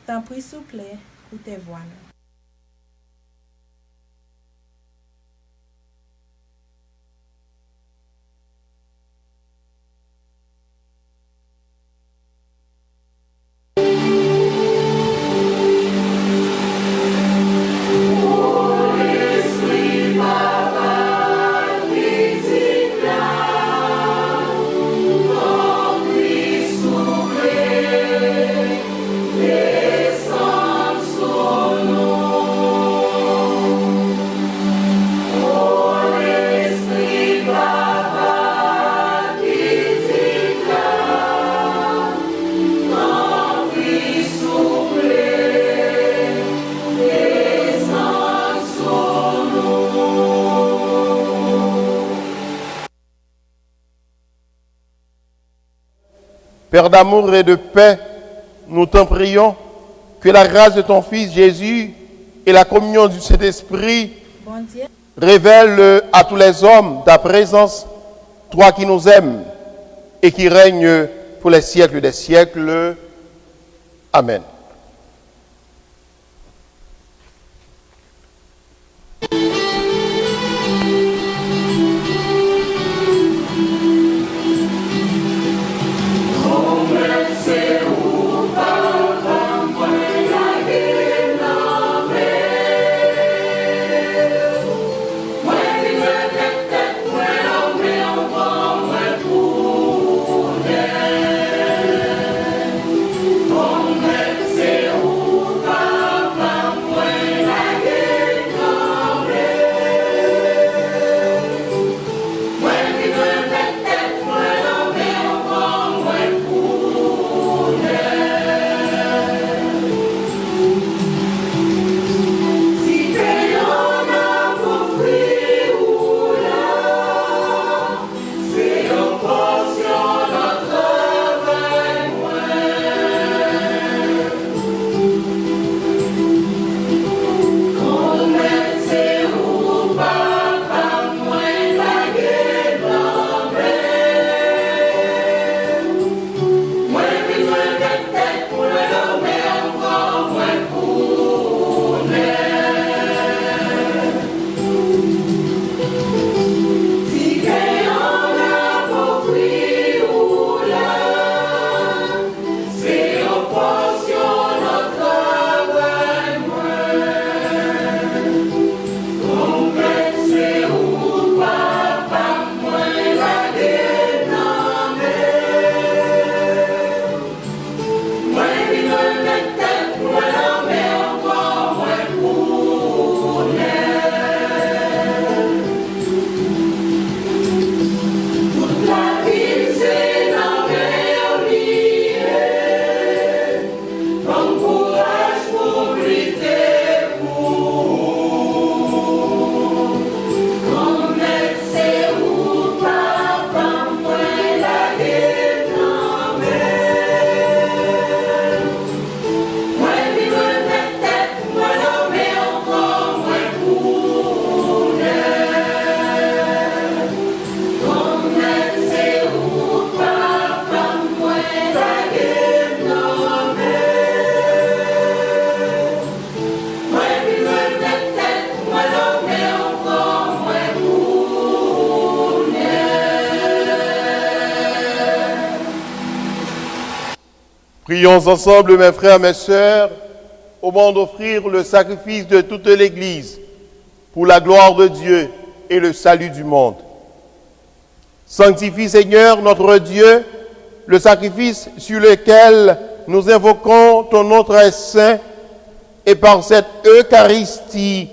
t'en prie souple, coûtez voix nous. Père d'amour et de paix, nous t'en prions que la grâce de ton Fils Jésus et la communion du Saint-Esprit Bon Dieu, révèlent à tous les hommes ta présence, toi qui nous aimes et qui règnes pour les siècles des siècles. Amen. Prions ensemble, mes frères, mes sœurs, au moment d'offrir le sacrifice de toute l'Église pour la gloire de Dieu et le salut du monde. Sanctifie, Seigneur, notre Dieu, le sacrifice sur lequel nous invoquons ton nom très saint, et par cette Eucharistie,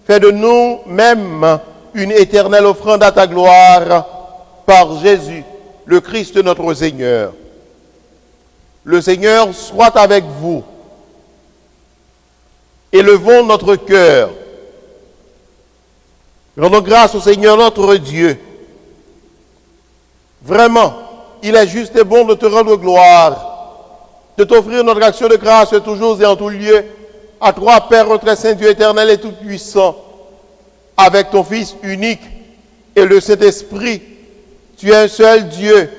fais de nous-mêmes une éternelle offrande à ta gloire, par Jésus, le Christ notre Seigneur. Le Seigneur soit avec vous. Élevons notre cœur. Rendons grâce au Seigneur notre Dieu. Vraiment, il est juste et bon de te rendre gloire, de t'offrir notre action de grâce toujours et en tout lieu, à toi, Père très saint, Dieu éternel et tout-puissant, avec ton Fils unique et le Saint-Esprit. Tu es un seul Dieu,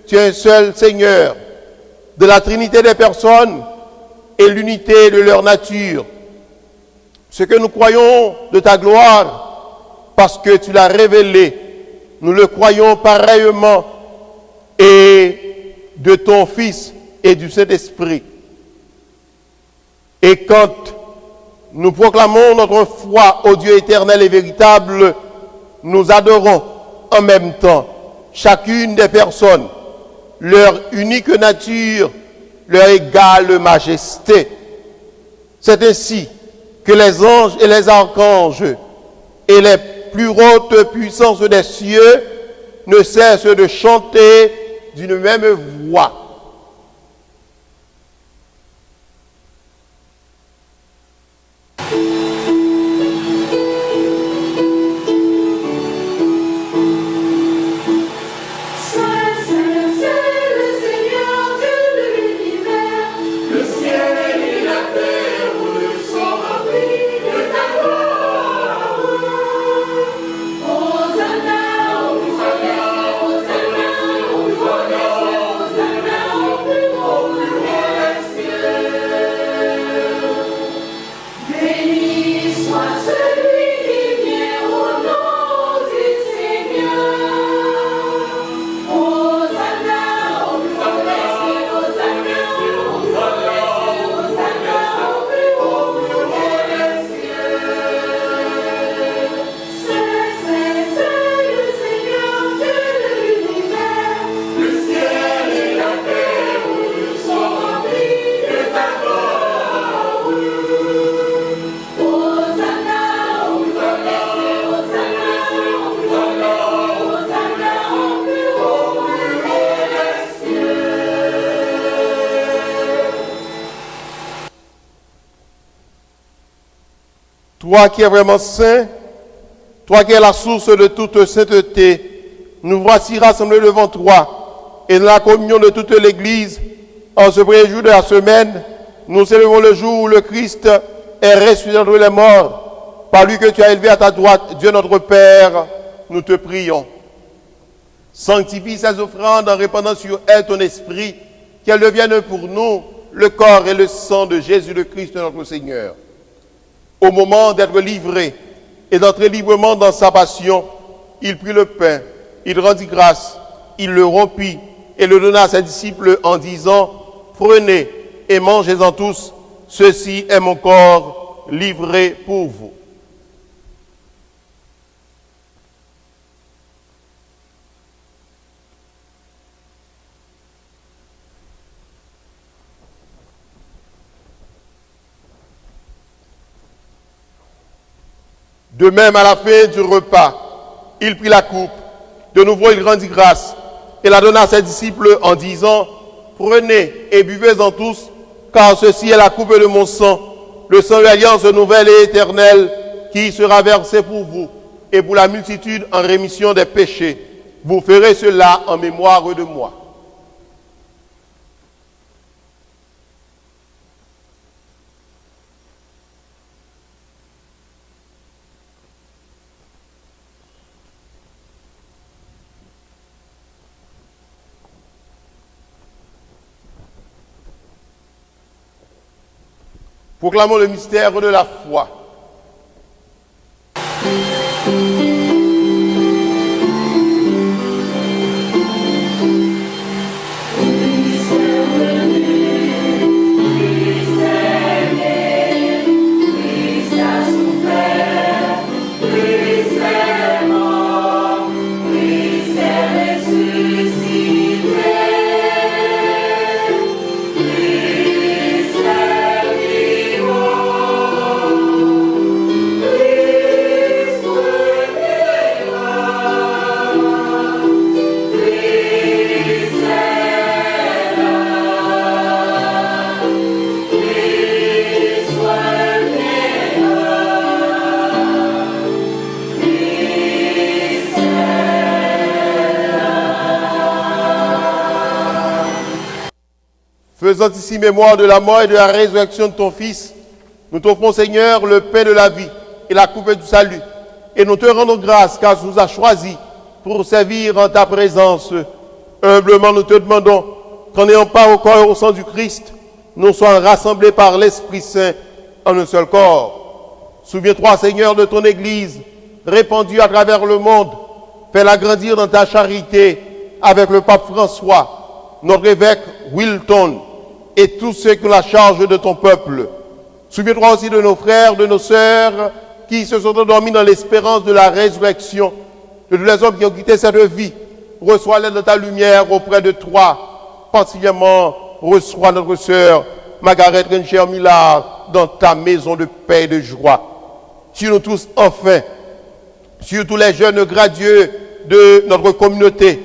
tu es un seul Seigneur, de la Trinité des personnes et l'unité de leur nature. Ce que nous croyons de ta gloire, parce que tu l'as révélé, nous le croyons pareillement, et de ton Fils et du Saint-Esprit. Et quand nous proclamons notre foi au Dieu éternel et véritable, nous adorons en même temps chacune des personnes, leur unique nature, leur égale majesté. C'est ainsi que les anges et les archanges et les plus hautes puissances des cieux ne cessent de chanter d'une même voix. Toi qui es vraiment saint, toi qui es la source de toute sainteté, nous voici rassemblés devant toi et dans la communion de toute l'Église, en ce premier jour de la semaine, nous célébrons le jour où le Christ est ressuscité d'entre les morts. Par lui que tu as élevé à ta droite, Dieu notre Père, nous te prions. Sanctifie ces offrandes en répandant sur elles ton esprit, qu'elles deviennent pour nous le corps et le sang de Jésus le Christ notre Seigneur. Au moment d'être livré et d'entrer librement dans sa passion, il prit le pain, il rendit grâce, il le rompit et le donna à ses disciples en disant, « Prenez et mangez-en tous, ceci est mon corps livré pour vous. » De même, à la fin du repas, il prit la coupe. De nouveau, il rendit grâce et la donna à ses disciples en disant, « Prenez et buvez-en tous, car ceci est la coupe de mon sang, le sang de l'alliance nouvelle et éternelle, qui sera versé pour vous et pour la multitude en rémission des péchés. Vous ferez cela en mémoire de moi. » Proclamons le mystère de la foi. Faisant ici mémoire de la mort et de la résurrection de ton Fils, nous t'offrons, Seigneur, le pain de la vie et la coupe du salut. Et nous te rendons grâce car tu nous as choisis pour servir en ta présence. Humblement, nous te demandons qu'en ayant part au corps et au sang du Christ, nous soyons rassemblés par l'Esprit Saint en un seul corps. Souviens-toi, Seigneur, de ton Église répandue à travers le monde. Fais-la grandir dans ta charité avec le pape François, notre évêque Wilton et tous ceux qui ont la charge de ton peuple. Souviens-toi aussi de nos frères, de nos sœurs qui se sont endormis dans l'espérance de la résurrection, de tous les hommes qui ont quitté cette vie. Reçois l'aide de ta lumière auprès de toi. Particulièrement, reçois notre sœur Margaret Rencher-Millard dans ta maison de paix et de joie. Sur nous tous, enfin, sur tous les jeunes gradués de notre communauté,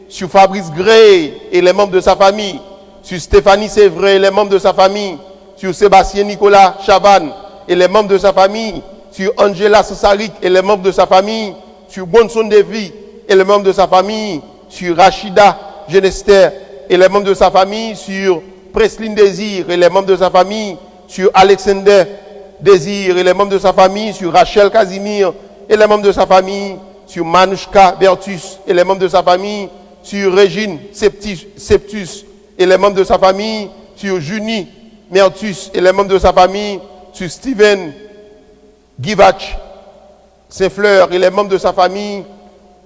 sur Fabrice Gray et les membres de sa famille, sur Stéphanie Sévray et les membres de sa famille, sur Sébastien Nicolas Chaban et les membres de sa famille, sur Angela Sasarik et les membres de sa famille, sur Bonson Devi et les membres de sa famille, sur Rachida Genester et les membres de sa famille, sur Presline Désir et les membres de sa famille, sur Alexander Désir et les membres de sa famille, sur Rachel Casimir et les membres de sa famille, sur Manushka Bertus et les membres de sa famille, sur Régine Septus et les membres de sa famille, sur Junie Mertus et les membres de sa famille, sur Steven Givach Saint-Fleur et les membres de sa famille,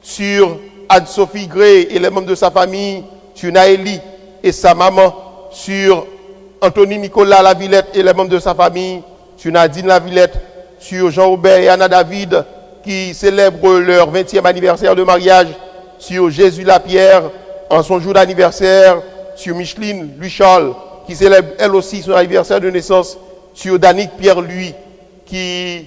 sur Anne-Sophie Gray et les membres de sa famille, sur Naëli et sa maman, sur Anthony Nicolas Lavillette et les membres de sa famille, sur Nadine Lavillette, sur Jean-Aubert et Anna David qui célèbrent leur 20e anniversaire de mariage, sur Jésus Lapierre en son jour d'anniversaire, sur Micheline Louis-Charles qui célèbre elle aussi son anniversaire de naissance, sur Danick Pierre-Louis qui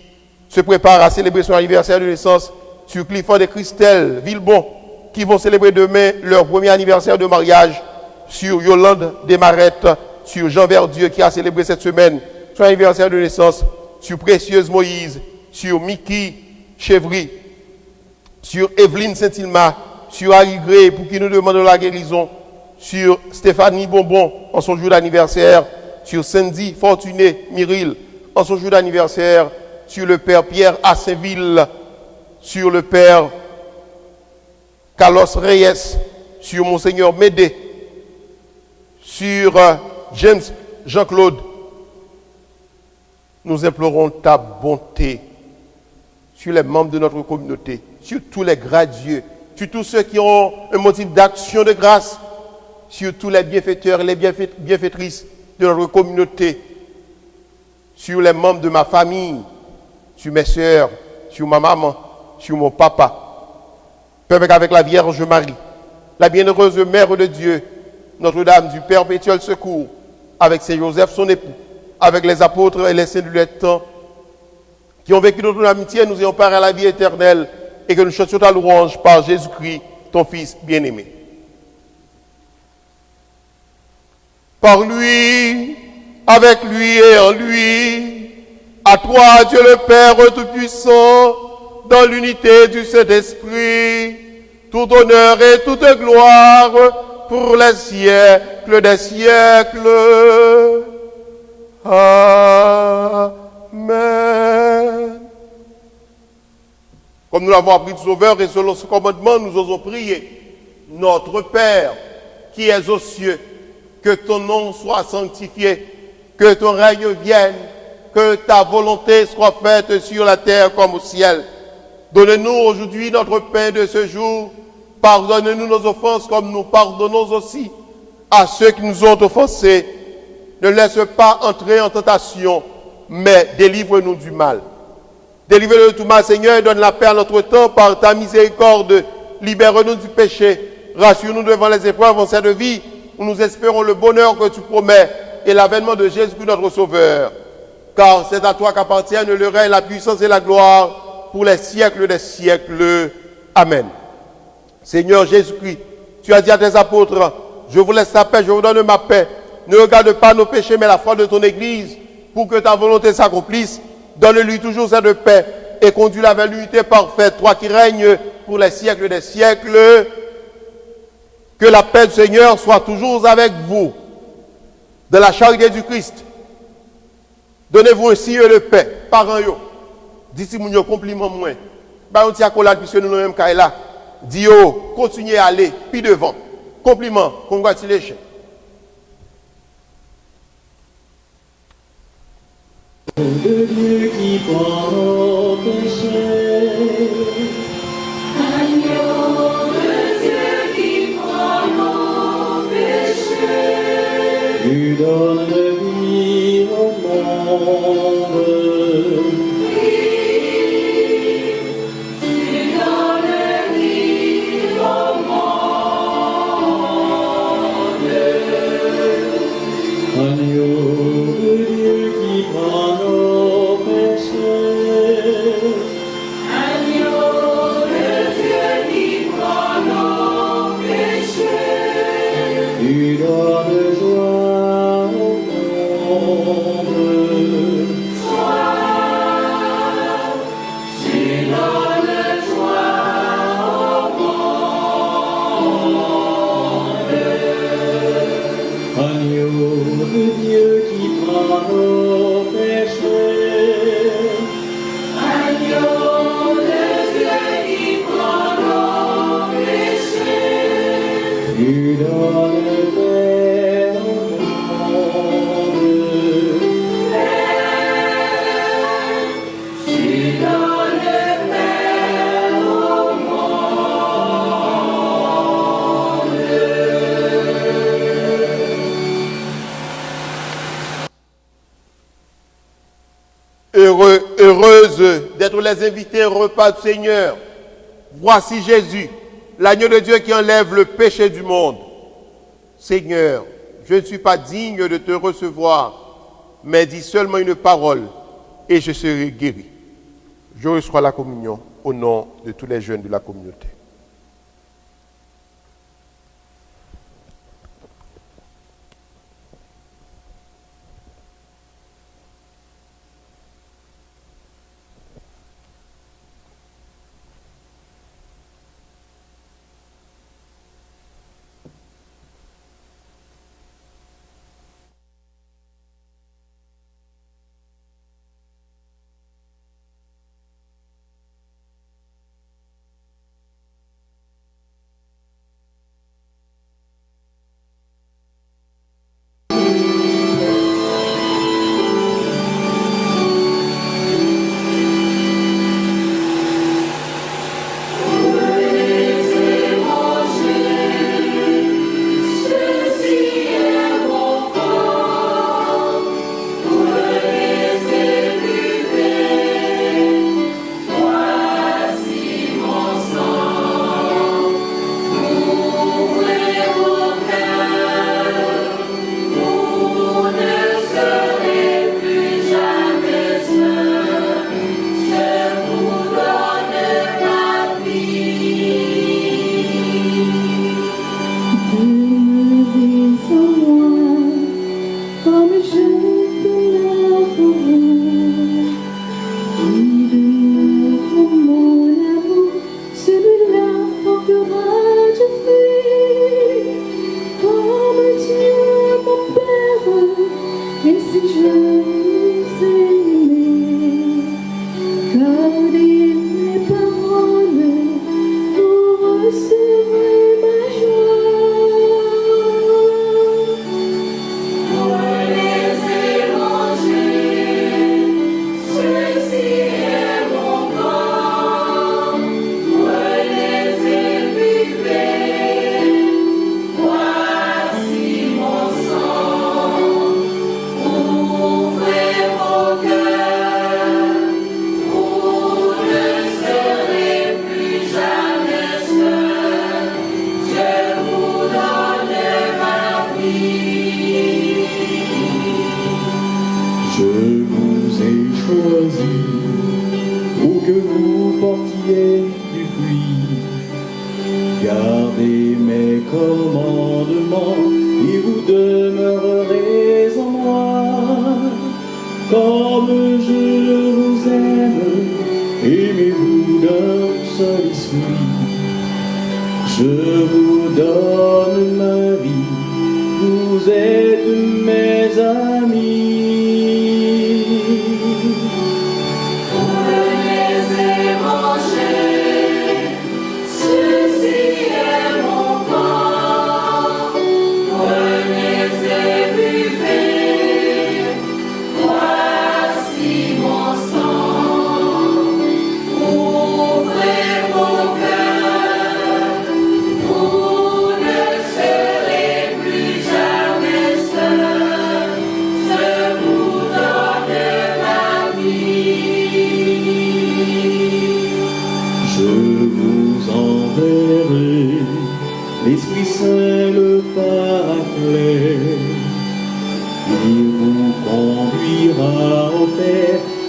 se prépare à célébrer son anniversaire de naissance, sur Clifford et Christelle Villebon qui vont célébrer demain leur premier anniversaire de mariage, sur Yolande Desmarettes, sur Jean Verdieu qui a célébré cette semaine son anniversaire de naissance, sur Précieuse Moïse, sur Mickey Chevry, sur Evelyne Saint-Ilma, sur Harry Gray pour qui nous demandons la guérison, sur Stéphanie Bonbon en son jour d'anniversaire, sur Sandy Fortuné Myril en son jour d'anniversaire, sur le père Pierre Assainville, sur le père Carlos Reyes, sur Monseigneur Médé, sur James Jean-Claude. Nous implorons ta bonté sur les membres de notre communauté, sur tous les gradués, sur tous ceux qui ont un motif d'action de grâce, sur tous les bienfaiteurs et les bienfaitrices de notre communauté, sur les membres de ma famille, sur mes sœurs, sur ma maman, sur mon papa. Permets qu'avec la Vierge Marie, la bienheureuse Mère de Dieu, Notre-Dame du Perpétuel Secours, avec Saint Joseph son époux, avec les apôtres et les saints du temps, qui ont vécu notre amitié, nous ayons part à la vie éternelle, et que nous chantions ta louange par Jésus-Christ, ton Fils bien-aimé. Par lui, avec lui et en lui, à toi, Dieu le Père Tout-Puissant, dans l'unité du Saint-Esprit, tout honneur et toute gloire pour les siècles des siècles. Amen. Comme nous l'avons appris du Sauveur et selon ce commandement, nous osons prier. Notre Père, qui es aux cieux, que ton nom soit sanctifié, que ton règne vienne, que ta volonté soit faite sur la terre comme au ciel. Donne-nous aujourd'hui notre pain de ce jour. Pardonne-nous nos offenses comme nous pardonnons aussi à ceux qui nous ont offensés. Ne laisse pas entrer en tentation, mais délivre-nous du mal. Délivre-nous de tout mal, Seigneur, et donne la paix à notre temps par ta miséricorde. Libère-nous du péché. Rassure-nous devant les épreuves en cette vie où nous espérons le bonheur que tu promets et l'avènement de Jésus-Christ notre Sauveur. Car c'est à toi qu'appartiennent le règne, la puissance et la gloire pour les siècles des siècles. Amen. Seigneur Jésus-Christ, tu as dit à tes apôtres, je vous laisse la paix, je vous donne ma paix. Ne regarde pas nos péchés, mais la foi de ton Église, pour que ta volonté s'accomplisse. Donne-lui toujours cette paix et conduis-la vers l'unité parfaite, toi qui règnes pour les siècles des siècles. Que la paix du Seigneur soit toujours avec vous. de la charité du Christ. Donnez-vous un signe de paix, parents yo. D'ici mon compliment moins. Bah on tient accolade puisque nous même là. Dis yo, continuez à aller puis devant. Compliment, congratulations. De Dieu qui prend nos péchés. Agneau de Dieu qui prend nos péchés. Tu donnes la vie au monde. Heureuse d'être les invités au repas du Seigneur. Voici Jésus, l'agneau de Dieu qui enlève le péché du monde. Seigneur, je ne suis pas digne de te recevoir, mais dis seulement une parole et je serai guéri. Je reçois la communion au nom de tous les jeunes de la communauté. Je vous donne ma vie, vous êtes mes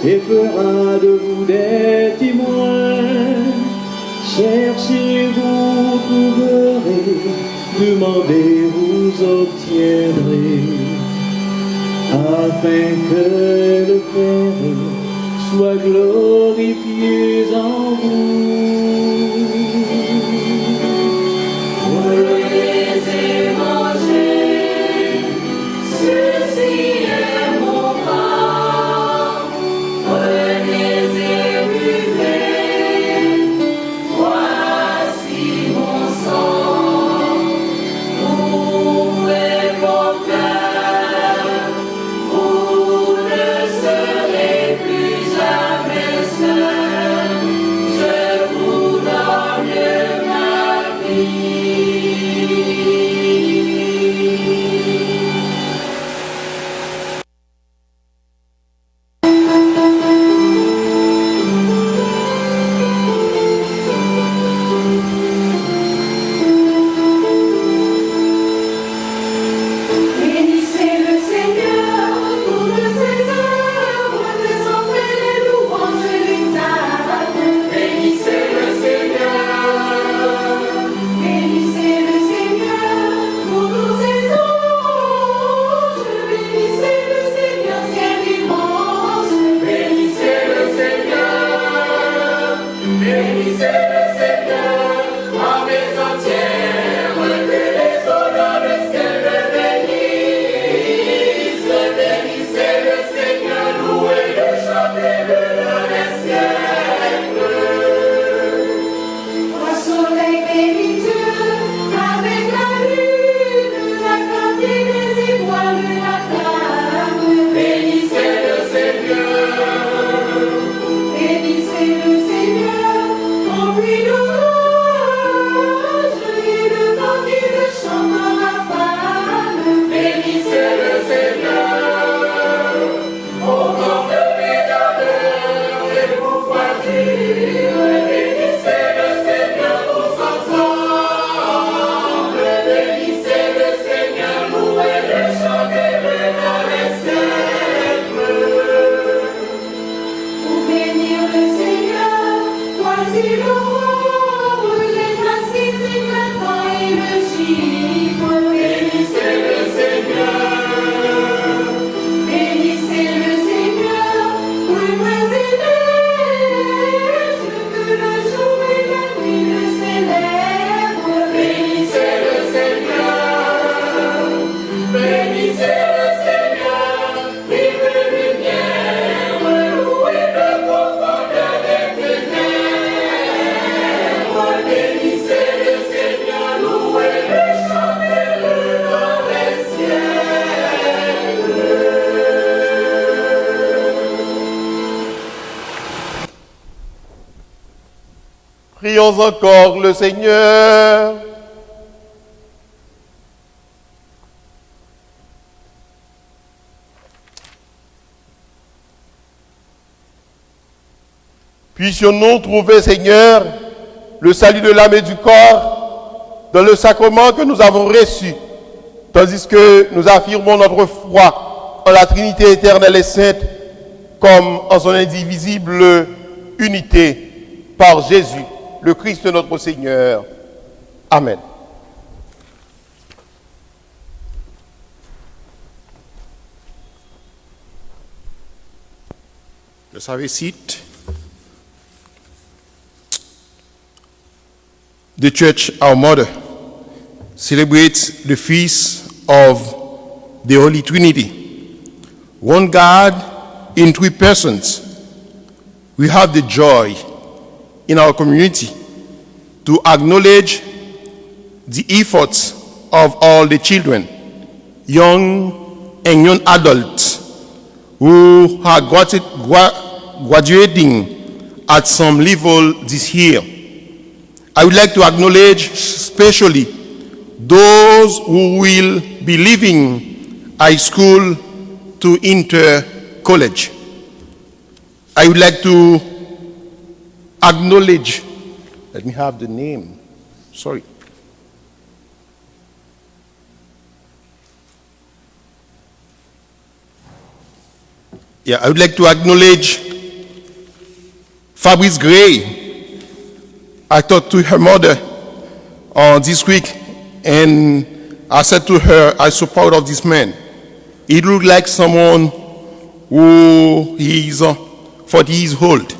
et fera de vous des témoins. Cherchez, vous trouverez, demandez, vous obtiendrez, afin que le Père soit glorifié en vous. Prenez et mangez, ceci est mon corps. Prenez et buvez, voici mon sang. Ouvrez vos cœurs, vous ne serez plus jamais seuls. Je vous donne ma vie. Bénissez le Seigneur, toutes ses œuvres, désormais les louanges l'exaltent. Bénissez le Seigneur, bénissez le Seigneur, toutes ses anges. Bénissez le Seigneur, ciel immense. Bénissez le Seigneur, bénissez le Seigneur, armées entières, que les honneurs de ciel le bénissent. Bénissez le Seigneur, louez-le, chantez-le dans les siècles. Au soleil bénis Dieu, avec la lune, la clarté des étoiles l'acclame. Bénissez le Seigneur, bénissez le Seigneur, en pluie d'orage, et le vent qui le chante dans la femme. Bénissez le Seigneur, au grand feu d'ardeur et pour voiture. Bénissez le Seigneur tous ensemble. Bénissez le Seigneur, louez-le, chantez-le dans les siècles. Pour bénir le Seigneur, voici l'aurore, les glacis éclatants et le chiffre. Bénissez le Seigneur, bénissez le Seigneur, ruines et neiges, que le jour et la nuit le célèbrent. Bénissez le Seigneur, bénissez le Seigneur, vive lumière, louez le profondeur des ténèbres. Bénissez le Seigneur, louez-le, chantez-le dans les siècles. Prions encore le Seigneur. Puissions-nous trouver, Seigneur, le salut de l'âme et du corps dans le sacrement que nous avons reçu, tandis que nous affirmons notre foi en la Trinité éternelle et sainte, comme en son indivisible unité, par Jésus, le Christ notre Seigneur. Amen. Let's have a seat. The Church, our mother, celebrates the feast of the Holy Trinity. One God in three persons. We have the joy in our community to acknowledge the efforts of all the children, young and young adults who are graduating at some level this year. I would like to acknowledge especially those who will be leaving high school to enter college. I would like to acknowledge, let me have the name, sorry. I would like to acknowledge Fabrice Gray, I talked to her mother this week, and I said to her, I'm so proud of this man. He looked like someone who is 40 years old.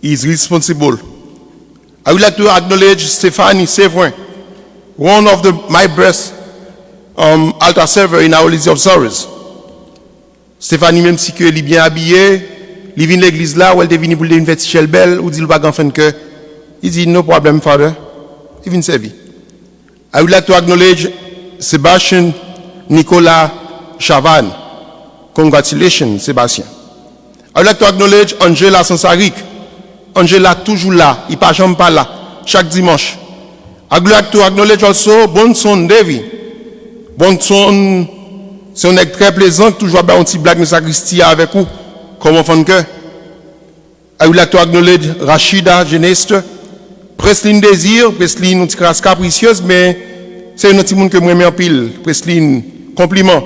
He's responsible. I would like to acknowledge Stephanie Sevrin, one of my best altar server in Our Lady of Sorrows. Stéphanie, même si elle est bien habillée, elle vient de l'église là, où elle est venue pour une fête belle, ou dit le pas grand que, il dit no problem, Father, il vient servir. I would like to acknowledge Sebastian Nicolas Chavan. Congratulations, Sébastien. I would like to acknowledge Angela Sansarik. Angela toujours là, il pas jamais pas là, chaque dimanche. I would like to acknowledge also Bonson Davy. Bonson, c'est un être très plaisant, toujours à un petit blague de sacristie avec vous, comme enfant de cœur. I would like to acknowledge Rachida Geneste, Presline Désir, Presline, une petite crasse capricieuse, mais c'est un petit monde que moi j'aime en pile. Presline, compliment.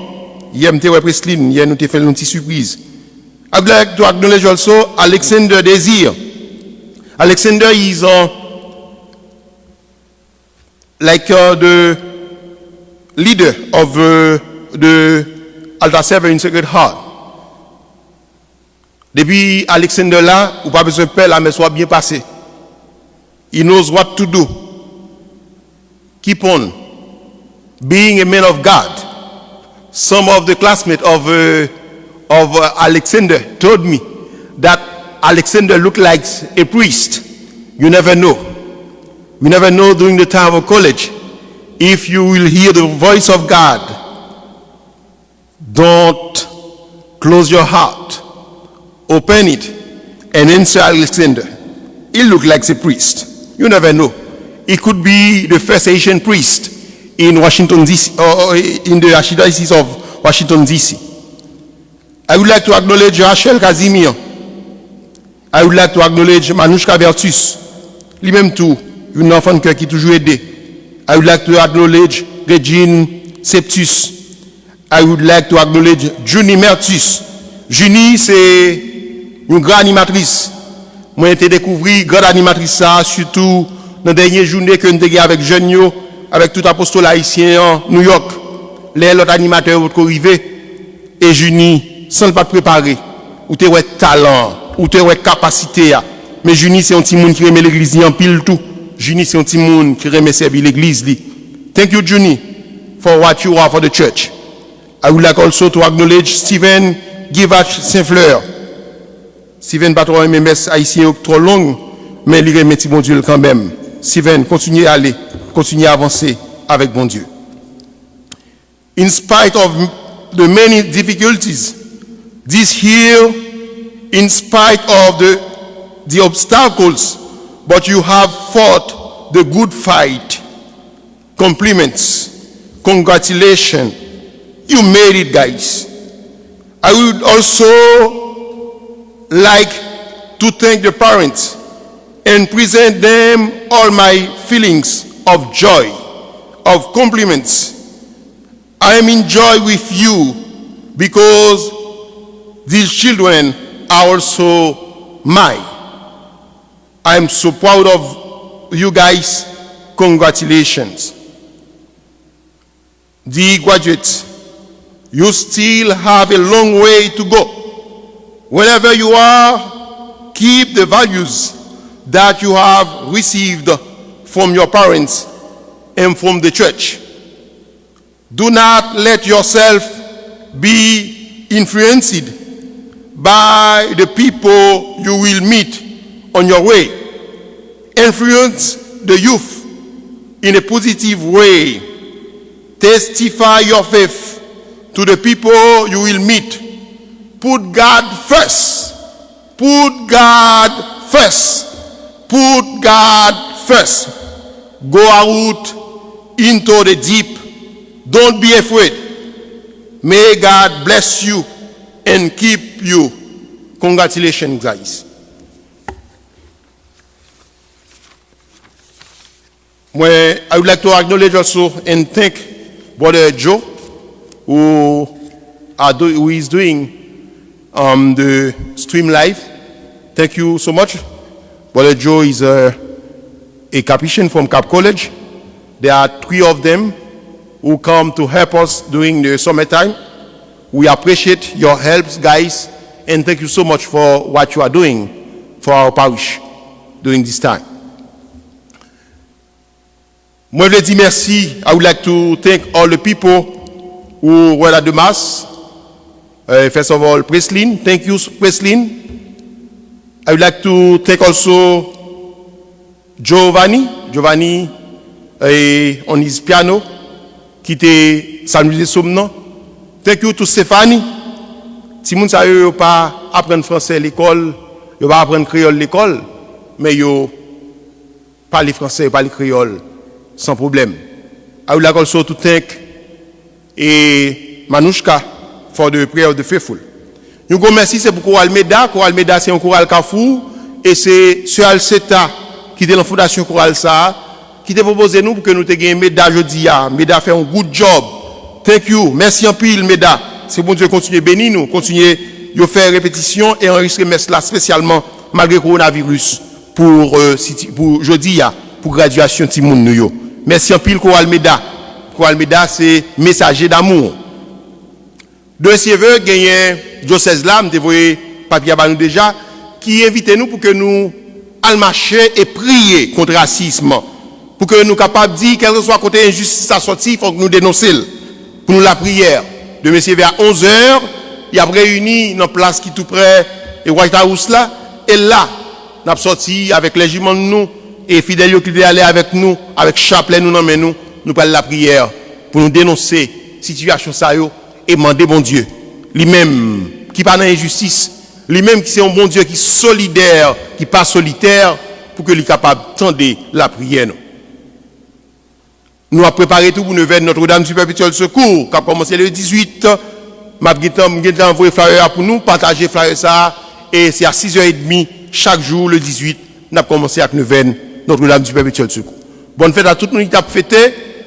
Hier, je Presline, hier, nous t'ai fait une petite surprise. I would like to acknowledge also Alexander Désir. Alexander is the leader of the altar server in Sacred Heart. Depuis Alexander là, ou pas besoin de peur, la mais soit bien passé. He knows what to do. Keep on being a man of God. Some of the classmates of Alexander told me that Alexander looked like a priest. You never know. You never know during the time of college. If you will hear the voice of God, don't close your heart. Open it and answer Alexander. He looked like a priest. You never know. He could be the first Asian priest in Washington, D.C., or in the Archdiocese of Washington, D.C. I would like to acknowledge Rachel Casimir. I would like to acknowledge Manouchka Vertus. Lui-même tout, une enfant qui a toujours aidé. I would like to acknowledge Regine Septus. I would like to acknowledge Junie Mertus. Junie, c'est une grande animatrice. Moi, j'ai découvert une grande animatrice, ça, surtout dans la dernière journée que nous avons avec Jeune, avec tout apostolat haïtien en New York. Les autres animateurs vont arriver. Et Junie, sans le pas préparer, ou tu as talent, ou tu as capacité. Mais Junie, c'est un petit monde qui remet l'église en pile tout. Junie, c'est un petit monde qui remet servir l'église. Thank you, Junie, for what you are for the church. I would like also to acknowledge Stephen Givach Saint-Fleur. Stephen, pas trop MMS haïtien trop long, mais il remet bon Dieu quand même. Stephen, continuez à aller, continuez à avancer avec bon Dieu. In spite of the many difficulties this year, in spite of the obstacles, but you have fought the good fight. Compliments, congratulations, you made it, guys. I would also like to thank the parents and present them all my feelings of joy, of compliments. I am in joy with you because these children are also mine. I am so proud of you guys. Congratulations. Dear graduates, you still have a long way to go. Wherever you are, keep the values that you have received from your parents and from the church. Do not let yourself be influenced by the people you will meet on your way. Influence the youth in a positive way. Testify your faith to the people you will meet. Put God first. Put God first. Put God first. Go out into the deep. Don't be afraid. May God bless you and keep you. Congratulations, guys. I would like to acknowledge also and thank Brother Joe, who is doing the stream live. Thank you so much. Brother Joe is a Capuchin from Cap College. There are 3 of them who come to help us during the summertime. We appreciate your help, guys, and thank you so much for what you are doing for our parish during this time. I would like to thank all the people who were at the Mass. First of all, Preslin. Thank you, Preslin. I would like to thank also Giovanni on his piano, qui était s'amuser somnon. Thank you to Stéphanie. Si moun sa yo pas apprendre français à l'école, yo pas apprendre créole à l'école, mais yo parler français, parler créole sans problème. I would like also to thank Manushka for the prayer of the faithful. Nous remercions c'est pour Choral Meda. Choral Meda c'est un choral Carrefour et c'est Sœur Alceta qui est dans la fondation Choral ça qui t'a proposé nous pour que nous te gagnions Meda jeudi. Meda fait un good job. Thank you. Merci en pile Meda. C'est bon Dieu continue bénir nous, continue de faire répétition et enregistrer messe là spécialement malgré coronavirus pour jeudi pour graduation Timoun nous yo. Merci en pile Choral Meda. Choral Meda c'est messager d'amour. Deuxième vœu, gagné Joseph Lam, dévoyé papier à nous déjà, qui invite nous pour que nous allons marcher et prier contre le racisme. Pour que nous soyons capables de dire, quel que soit côté injustice à sortir, il faut que nous dénoncions. Pour nous la prière. De monsieur vers 11h, il y a réuni dans place qui est tout près et White House là. Et là, nous avons sorti avec les juments de nous et fidèles qui étaient allés avec nous, avec chapelet nous nous parlons la prière pour nous dénoncer la situation ça et demander bon Dieu, lui-même qui pas dans l'injustice, lui-même qui c'est un bon Dieu qui est solidaire, qui pas solitaire, pour que lui capable tendre la prière. Nous avons préparé tout pour nous vers Notre-Dame du Perpétuel Secours, qui a commencé le 18. M'a envoyé flyer pour nous, partager flyer ça, et c'est à 6h30 chaque jour le 18, nous avons commencé avec Notre-Dame du Perpétuel Secours. Bonne fête à tout le monde qui a fêté.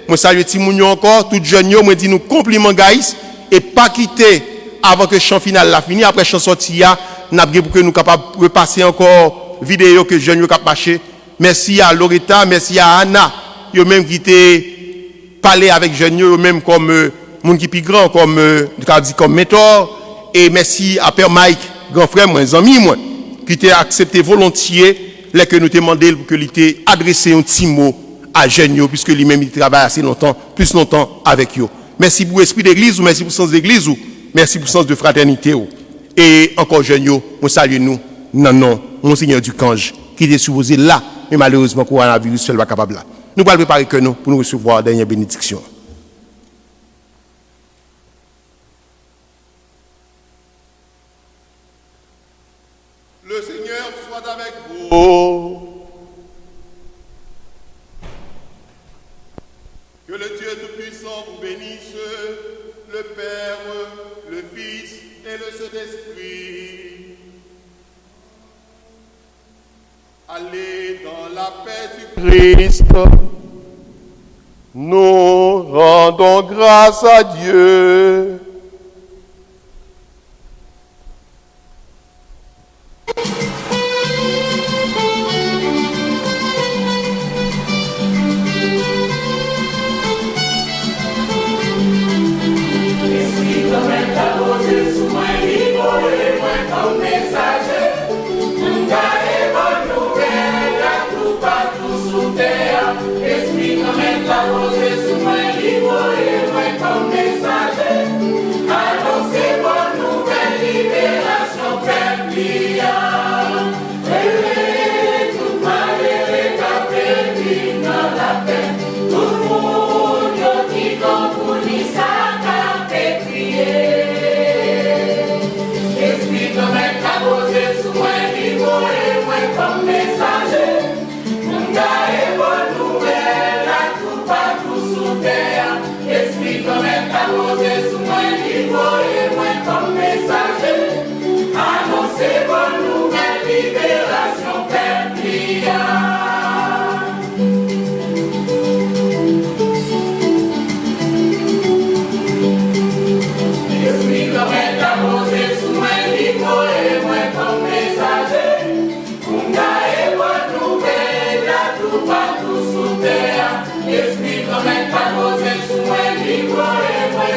Moi salue Timounio encore, tout jeune, moi dis nous compliments guys. Et pas quitter avant que le chant final la fini. Après le chant sorti, nous avons pour que nous capables de repasser encore vidéo que jeunes cap marché. Merci à Loretta, merci à Anna, yo même qui était parlé avec jeunes yo même comme monde qui plus grand comme comme mentor et merci à Père Mike, grand frère moi, ami moi qui t'a accepté volontiers les que nous te demandé pour que il t'ait adressé un petit mot à jeunes yo puisque lui-même il travaille assez longtemps, plus longtemps avec eux. Merci pour l'esprit d'église, ou merci pour le sens d'église, ou merci pour le sens de fraternité. Ou. Et encore jeune, nous saluons nous, non, Monseigneur Ducange, qui était supposé là, mais malheureusement, le coronavirus seul pas capable là. Nous allons préparer que nous pour nous recevoir la dernière bénédiction. Le Seigneur soit avec vous. Que le Dieu Tout-Puissant vous bénisse, le Père, le Fils et le Saint-Esprit. Allez dans la paix du Christ. Nous rendons grâce à Dieu. Esprit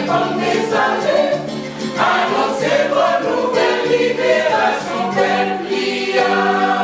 comme messager, annoncer bonne nouvelle, libération, belle lion.